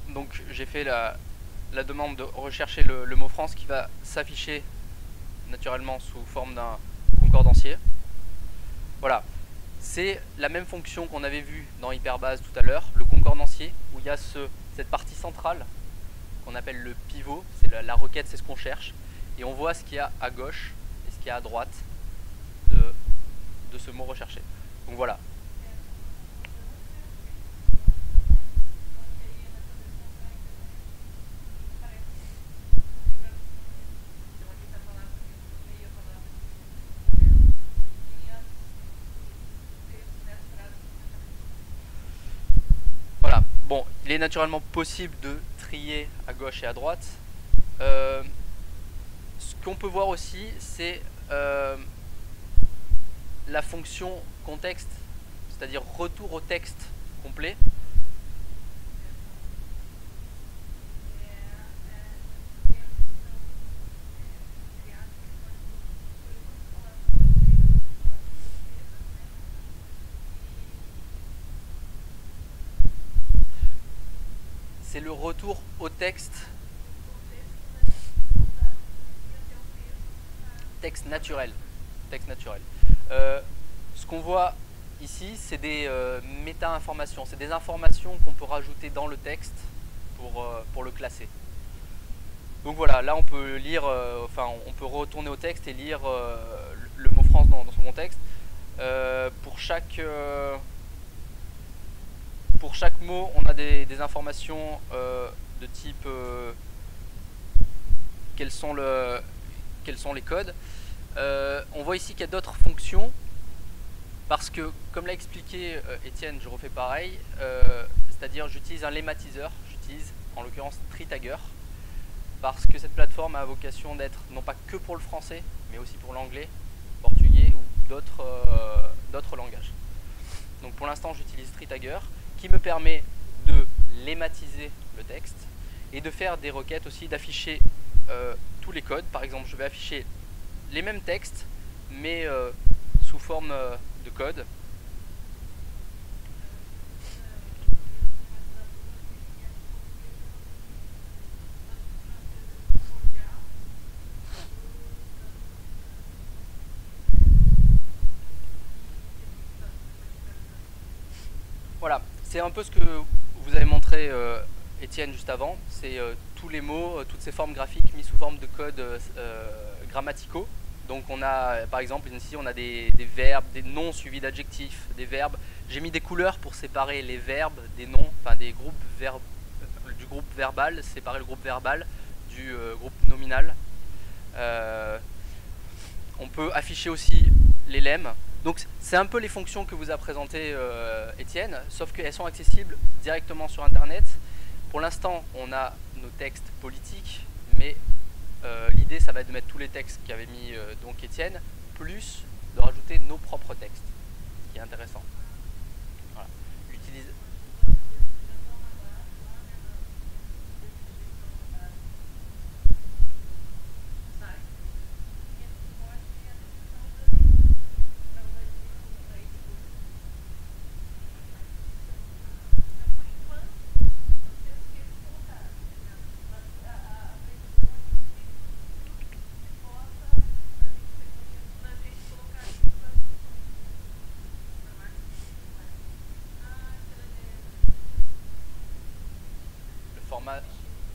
donc j'ai fait la demande de rechercher le mot France qui va s'afficher naturellement sous forme d'un concordancier. Voilà, c'est la même fonction qu'on avait vue dans Hyperbase tout à l'heure, le concordancier, où il y a cette partie centrale qu'on appelle le pivot, c'est la requête, c'est ce qu'on cherche, et on voit ce qu'il y a à gauche et ce qu'il y a à droite de ce mot recherché. Donc voilà. Voilà, bon, il est naturellement possible de trier à gauche et à droite. Ce qu'on peut voir aussi, c'est la fonction contexte, c'est-à-dire retour au texte complet. C'est le retour au texte. Texte naturel. Texte naturel. Ce qu'on voit ici, c'est des méta-informations. C'est des informations qu'on peut rajouter dans le texte pour le classer. Donc voilà, là on peut lire, on peut retourner au texte et lire le mot France dans son contexte. Pour chaque mot, on a des informations de type quels sont les codes. On voit ici qu'il y a d'autres fonctions parce que, comme l'a expliqué Étienne, je refais pareil, c'est-à-dire j'utilise un lemmatiseur, j'utilise en l'occurrence TreeTagger. parce que cette plateforme a vocation d'être non pas que pour le français, mais aussi pour l'anglais, portugais ou d'autres langages. Donc pour l'instant, j'utilise StreetHagger, qui me permet de lématiser le texte et de faire des requêtes aussi, d'afficher tous les codes. Par exemple, je vais afficher les mêmes textes, mais sous forme de code. Voilà, c'est un peu ce que vous avez montré Étienne juste avant, c'est tous les mots, toutes ces formes graphiques mises sous forme de codes grammaticaux. Donc on a par exemple ici on a des verbes, des noms suivis d'adjectifs, des verbes. J'ai mis des couleurs pour séparer les verbes des noms, enfin des groupes du groupe verbal, séparer le groupe verbal du groupe nominal. On peut afficher aussi les lemmes. Donc c'est un peu les fonctions que vous a présentées Étienne, sauf qu'elles sont accessibles directement sur Internet. Pour l'instant, on a nos textes politiques, mais l'idée, ça va être de mettre tous les textes qu'avait mis donc Étienne, plus de rajouter nos propres textes, ce qui est intéressant. Voilà.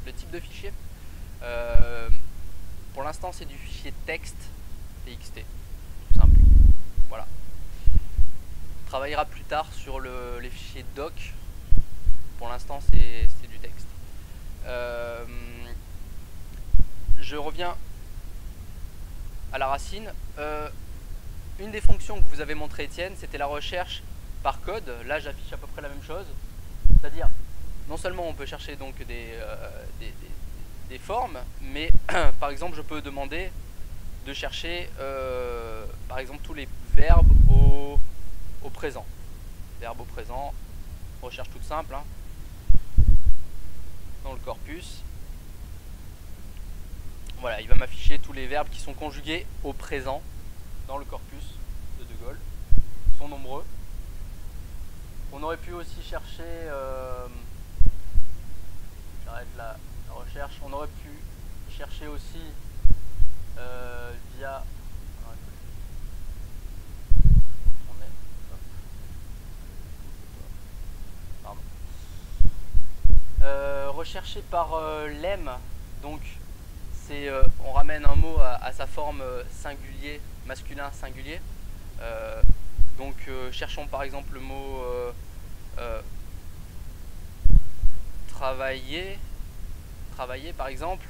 Le type de fichier, pour l'instant c'est du fichier texte TXT, tout simple. Voilà. On travaillera plus tard sur les fichiers doc. Pour l'instant c'est du texte. Je reviens à la racine. Une des fonctions que vous avez montré Étienne, c'était la recherche par code. Là j'affiche à peu près la même chose, c'est-à-dire non seulement on peut chercher donc des formes, mais par exemple je peux demander de chercher par exemple tous les verbes au présent. Verbes au présent, recherche toute simple, hein, dans le corpus. Voilà, il va m'afficher tous les verbes qui sont conjugués au présent dans le corpus de De Gaulle. Ils sont nombreux. On aurait pu aussi chercher... j'arrête la recherche. On aurait pu chercher aussi via... Pardon. Rechercher par lemme. Donc, c'est on ramène un mot à sa forme singulier, masculin singulier. Donc, cherchons par exemple le mot travailler par exemple,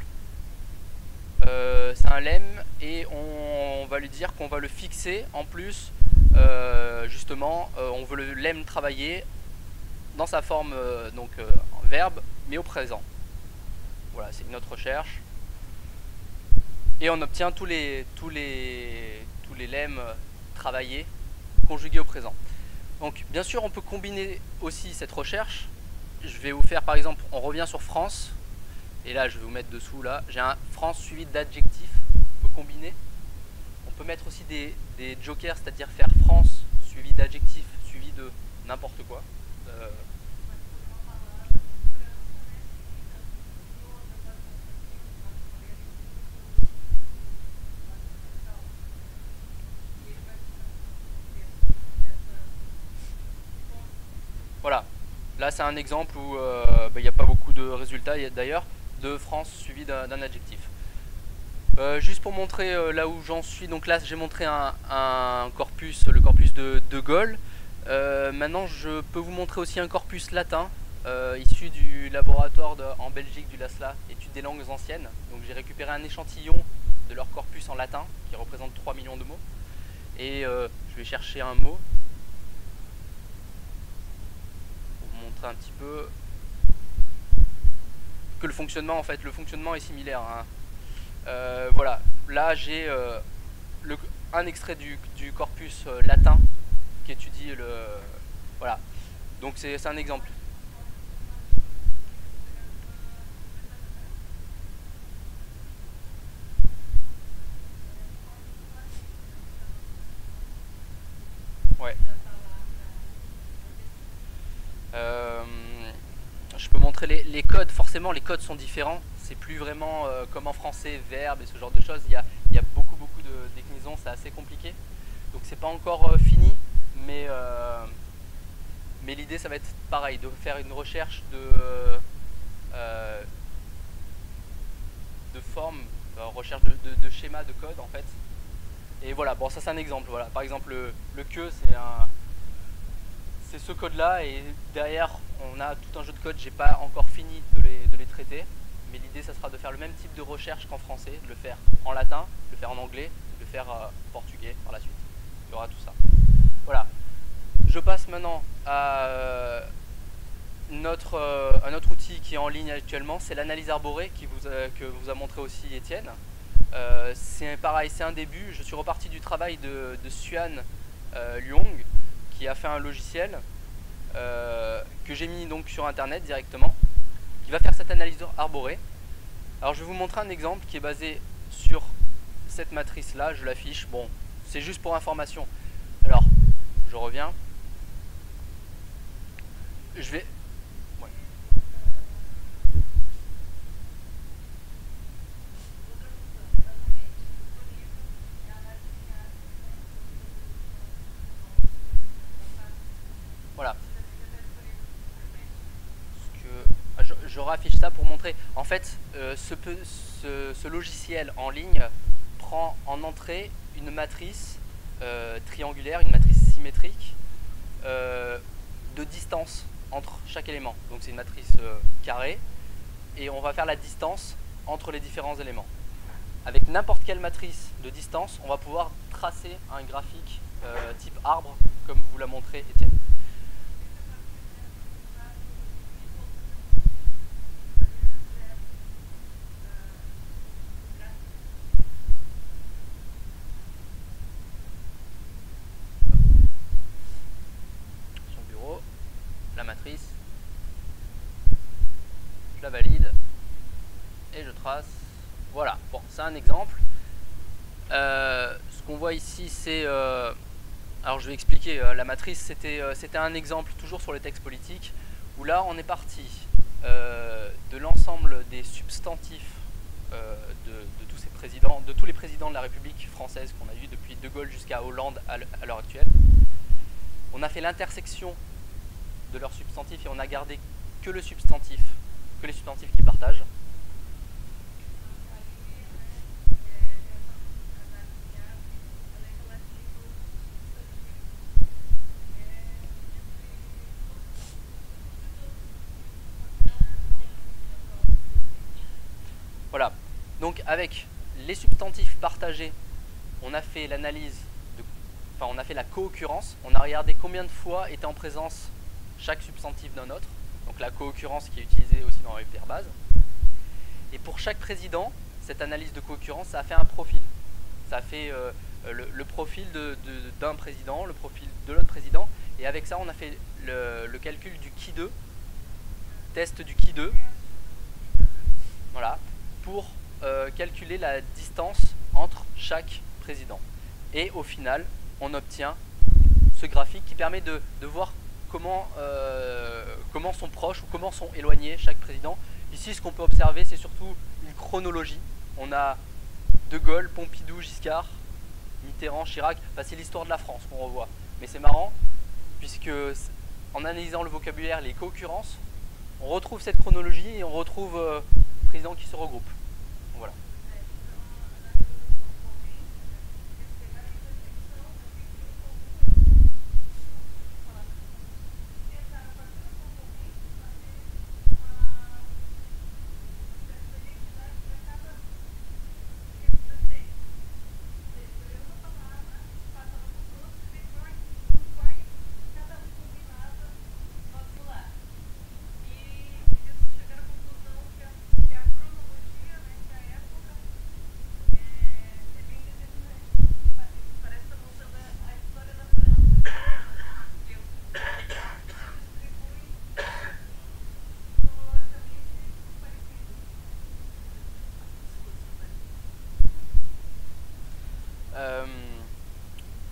c'est un lemme et on va lui dire qu'on va le fixer en plus, justement, on veut le lemme travailler dans sa forme donc en verbe mais au présent. Voilà, c'est une autre recherche et on obtient tous les lemmes travailler conjugués au présent. Donc bien sûr on peut combiner aussi cette recherche. Je vais vous faire par exemple, on revient sur France, et là je vais vous mettre dessous, là j'ai un France suivi d'adjectifs, on peut combiner. On peut mettre aussi des jokers, c'est-à-dire faire France suivi d'adjectifs, suivi de n'importe quoi. Voilà. Là, c'est un exemple où il n'y a pas beaucoup de résultats d'ailleurs, de France suivi d'un adjectif. Juste pour montrer là où j'en suis, donc là j'ai montré un corpus, le corpus de De Gaulle. Maintenant, je peux vous montrer aussi un corpus latin issu du laboratoire en Belgique du LASLA, étude des langues anciennes. Donc j'ai récupéré un échantillon de leur corpus en latin qui représente 3 millions de mots. Et je vais chercher un mot. Un petit peu. que le fonctionnement, en fait, le fonctionnement est similaire, hein. Voilà, là j'ai un extrait du corpus latin qui étudie le... Voilà, donc c'est un exemple. Ouais. Je peux montrer les codes. Forcément, les codes sont différents. C'est plus vraiment comme en français, verbe et ce genre de choses. Il y a beaucoup de déclinaisons, c'est assez compliqué. Donc c'est pas encore fini, mais l'idée ça va être pareil, de faire une recherche de forme, recherche de schéma de code en fait. Et voilà, bon ça c'est un exemple. Voilà. Par exemple le que c'est ce code là, et derrière on a tout un jeu de code. J'ai pas encore fini de les traiter, mais l'idée ça sera de faire le même type de recherche qu'en français, de le faire en latin, de le faire en anglais, de le faire en portugais par la suite. Il y aura tout ça. Voilà. Je passe maintenant à un autre outil qui est en ligne actuellement, c'est l'analyse arborée que vous a montré aussi Étienne. C'est pareil, c'est un début. Je suis reparti du travail de Xuan Luong, qui a fait un logiciel que j'ai mis donc sur internet directement, qui va faire cette analyse arborée. Alors je vais vous montrer un exemple qui est basé sur cette matrice là, je l'affiche, bon c'est juste pour information. Alors je reviens, je vais... Ouais. Voilà. Je raffiche ça pour montrer. En fait, ce logiciel en ligne prend en entrée une matrice triangulaire, une matrice symétrique de distance entre chaque élément. Donc c'est une matrice carrée, et on va faire la distance entre les différents éléments. Avec n'importe quelle matrice de distance, on va pouvoir tracer un graphique type arbre, comme vous l'a montré Étienne. La matrice, je la valide et je trace. Voilà, bon, c'est un exemple. Ce qu'on voit ici, c'est... alors je vais expliquer, la matrice, c'était un exemple toujours sur les textes politiques, où là on est parti de l'ensemble des substantifs de tous ces présidents, de tous les présidents de la République française qu'on a vu depuis De Gaulle jusqu'à Hollande à l'heure actuelle. On a fait l'intersection de leurs substantifs et on a gardé que les substantifs qui partagent. Voilà, donc avec les substantifs partagés, on a fait l'analyse, on a fait la co-occurrence, on a regardé combien de fois était en présence chaque substantif d'un autre, donc la co-occurrence qui est utilisée aussi dans l'hyperbase. Et pour chaque président, cette analyse de co-occurrence, ça a fait un profil. Ça a fait le profil d'un président, le profil de l'autre président, et avec ça on a fait le calcul du Qui2, test du Qui2, voilà, pour calculer la distance entre chaque président. Et au final, on obtient ce graphique qui permet de voir comment sont proches ou comment sont éloignés chaque président. Ici, ce qu'on peut observer, c'est surtout une chronologie. On a De Gaulle, Pompidou, Giscard, Mitterrand, Chirac. Enfin, c'est l'histoire de la France qu'on revoit. Mais c'est marrant, puisque en analysant le vocabulaire, les co-occurrences, on retrouve cette chronologie et on retrouve présidents qui se regroupent. Voilà.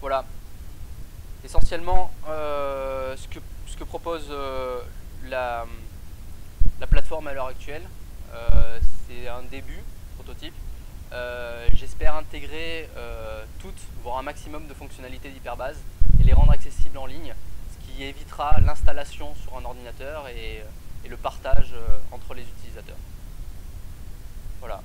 Voilà. Essentiellement, ce que propose la plateforme à l'heure actuelle, c'est un début, prototype. J'espère intégrer toutes, voire un maximum de fonctionnalités d'Hyperbase et les rendre accessibles en ligne, ce qui évitera l'installation sur un ordinateur et le partage entre les utilisateurs. Voilà.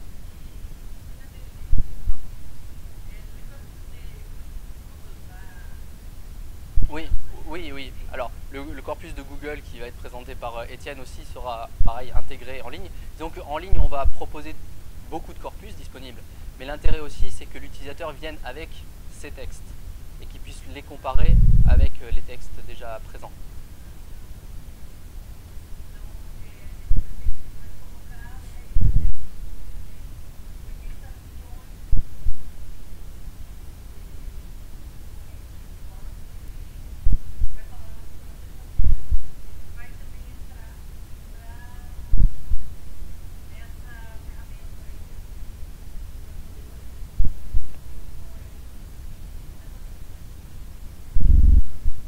Oui, oui, oui. Alors, le corpus de Google qui va être présenté par Étienne aussi sera, pareil, intégré en ligne. Donc, en ligne, on va proposer beaucoup de corpus disponibles. Mais l'intérêt aussi, c'est que l'utilisateur vienne avec ses textes et qu'il puisse les comparer avec les textes déjà présents.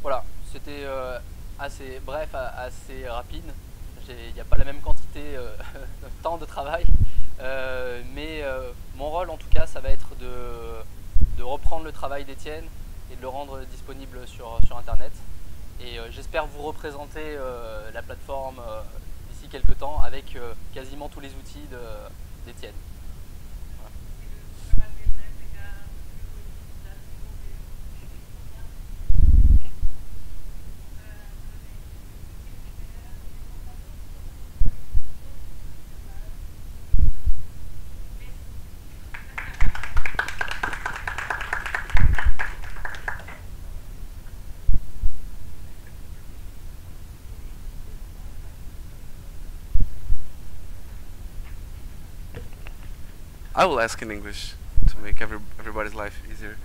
Voilà, c'était assez bref, assez rapide. Il n'y a pas la même quantité de temps de travail, mais mon rôle en tout cas, ça va être de reprendre le travail d'Étienne et de le rendre disponible sur Internet. Et j'espère vous représenter la plateforme d'ici quelques temps avec quasiment tous les outils d'Étienne. I will ask in English to make everybody's life easier.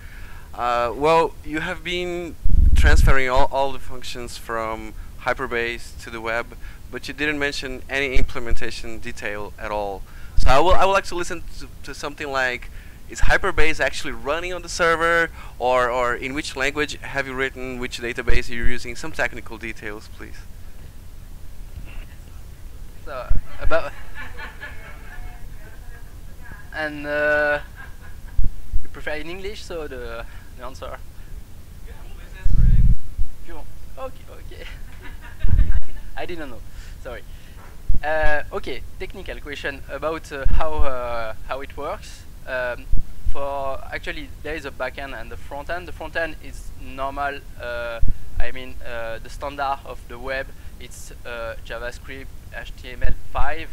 Well, you have been transferring all the functions from Hyperbase to the web, but you didn't mention any implementation detail at all. So I would like to listen to something like, is Hyperbase actually running on the server, or in which language have you written, which database you're using? Some technical details, please. So, about... And you prefer in English, so the answer? Okay, okay. I didn't know, sorry. Okay, technical question about how it works. For actually, there is a backend and the front end. The front end is normal. I mean, the standard of the web. It's JavaScript, HTML5,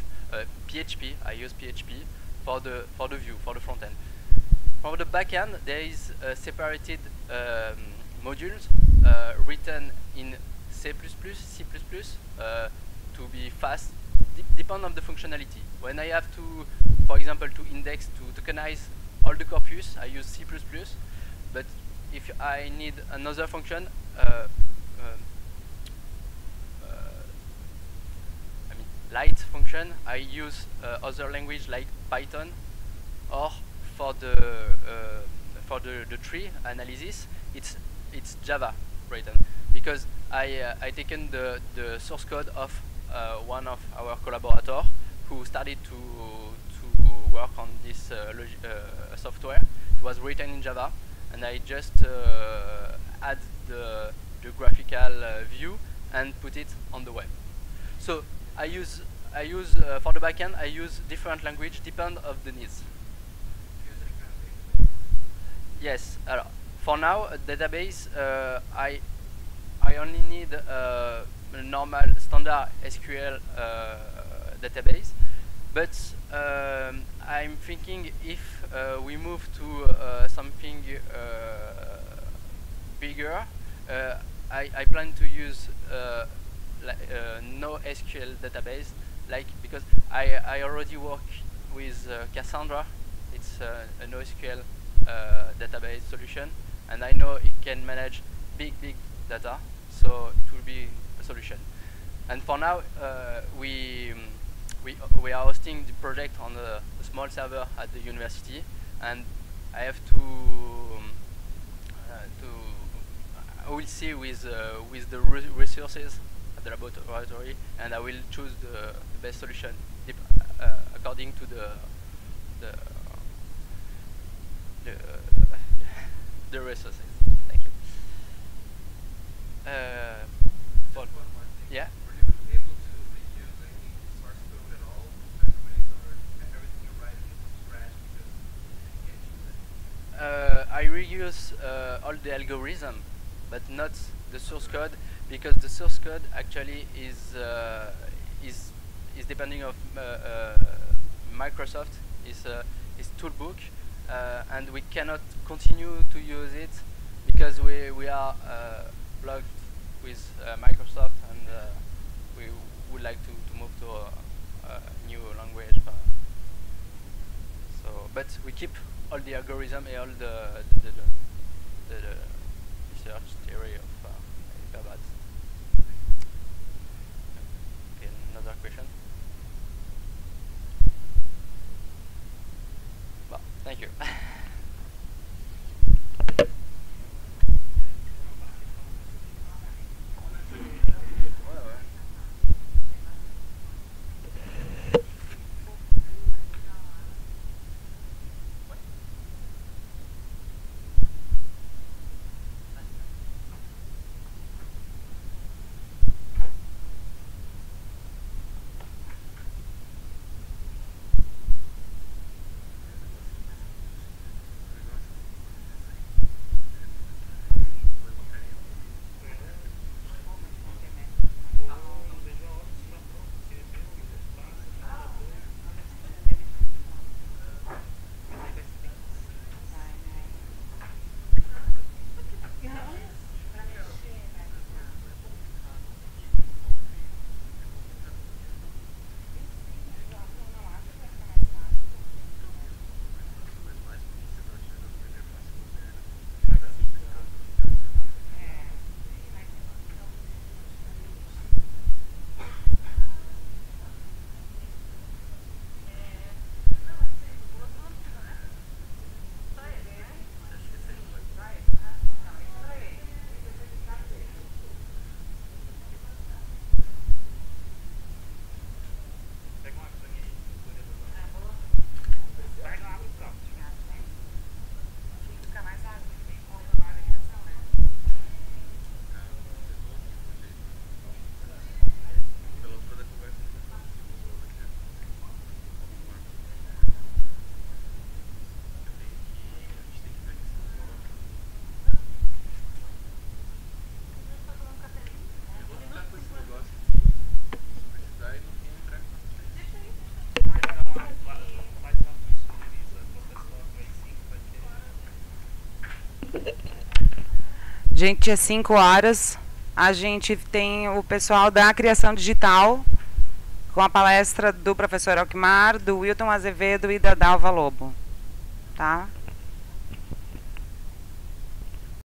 PHP. I use PHP for the view, for the front end. For the backend, there is separated modules written in C++, C++, to be fast, depend on the functionality. When I have to, for example, to index, to tokenize all the corpus, I use C++, but if I need another function, I mean, light function, I use other language like Python, or for the tree analysis, it's Java written, because I taken the source code of one of our collaborators who started to work on this software. It was written in Java, and I just add the graphical view and put it on the web. So I use for the backend, I use different language, depend of the needs. Yes, for now, a database, I only need a normal standard SQL database, but I'm thinking if we move to something bigger, I plan to use no SQL database, because I already work with Cassandra. It's a NoSQL database solution, and I know it can manage big data, so it will be a solution. And for now, we are hosting the project on a small server at the university, and I have to I will see with the resources at the laboratory, and I will choose the best solution according to the resources. Thank you. Yeah. Were you able to reuse any source code at all from Hyperbase, or everything you're writing is from scratch because you can't use it? I reuse all the algorithm, but not the source code, because the source code actually is depending of Microsoft is toolbook, and we cannot continue to use it because we are blocked with Microsoft, and we would like to move to a new language. So, but we keep all the algorithm and all the research theory of Hyperbase. Okay, another question. Well, thank you. Gente, às 5 horas a gente tem o pessoal da criação digital com a palestra do professor Alquimar, do Wilton Azevedo e da Dalva Lobo, tá?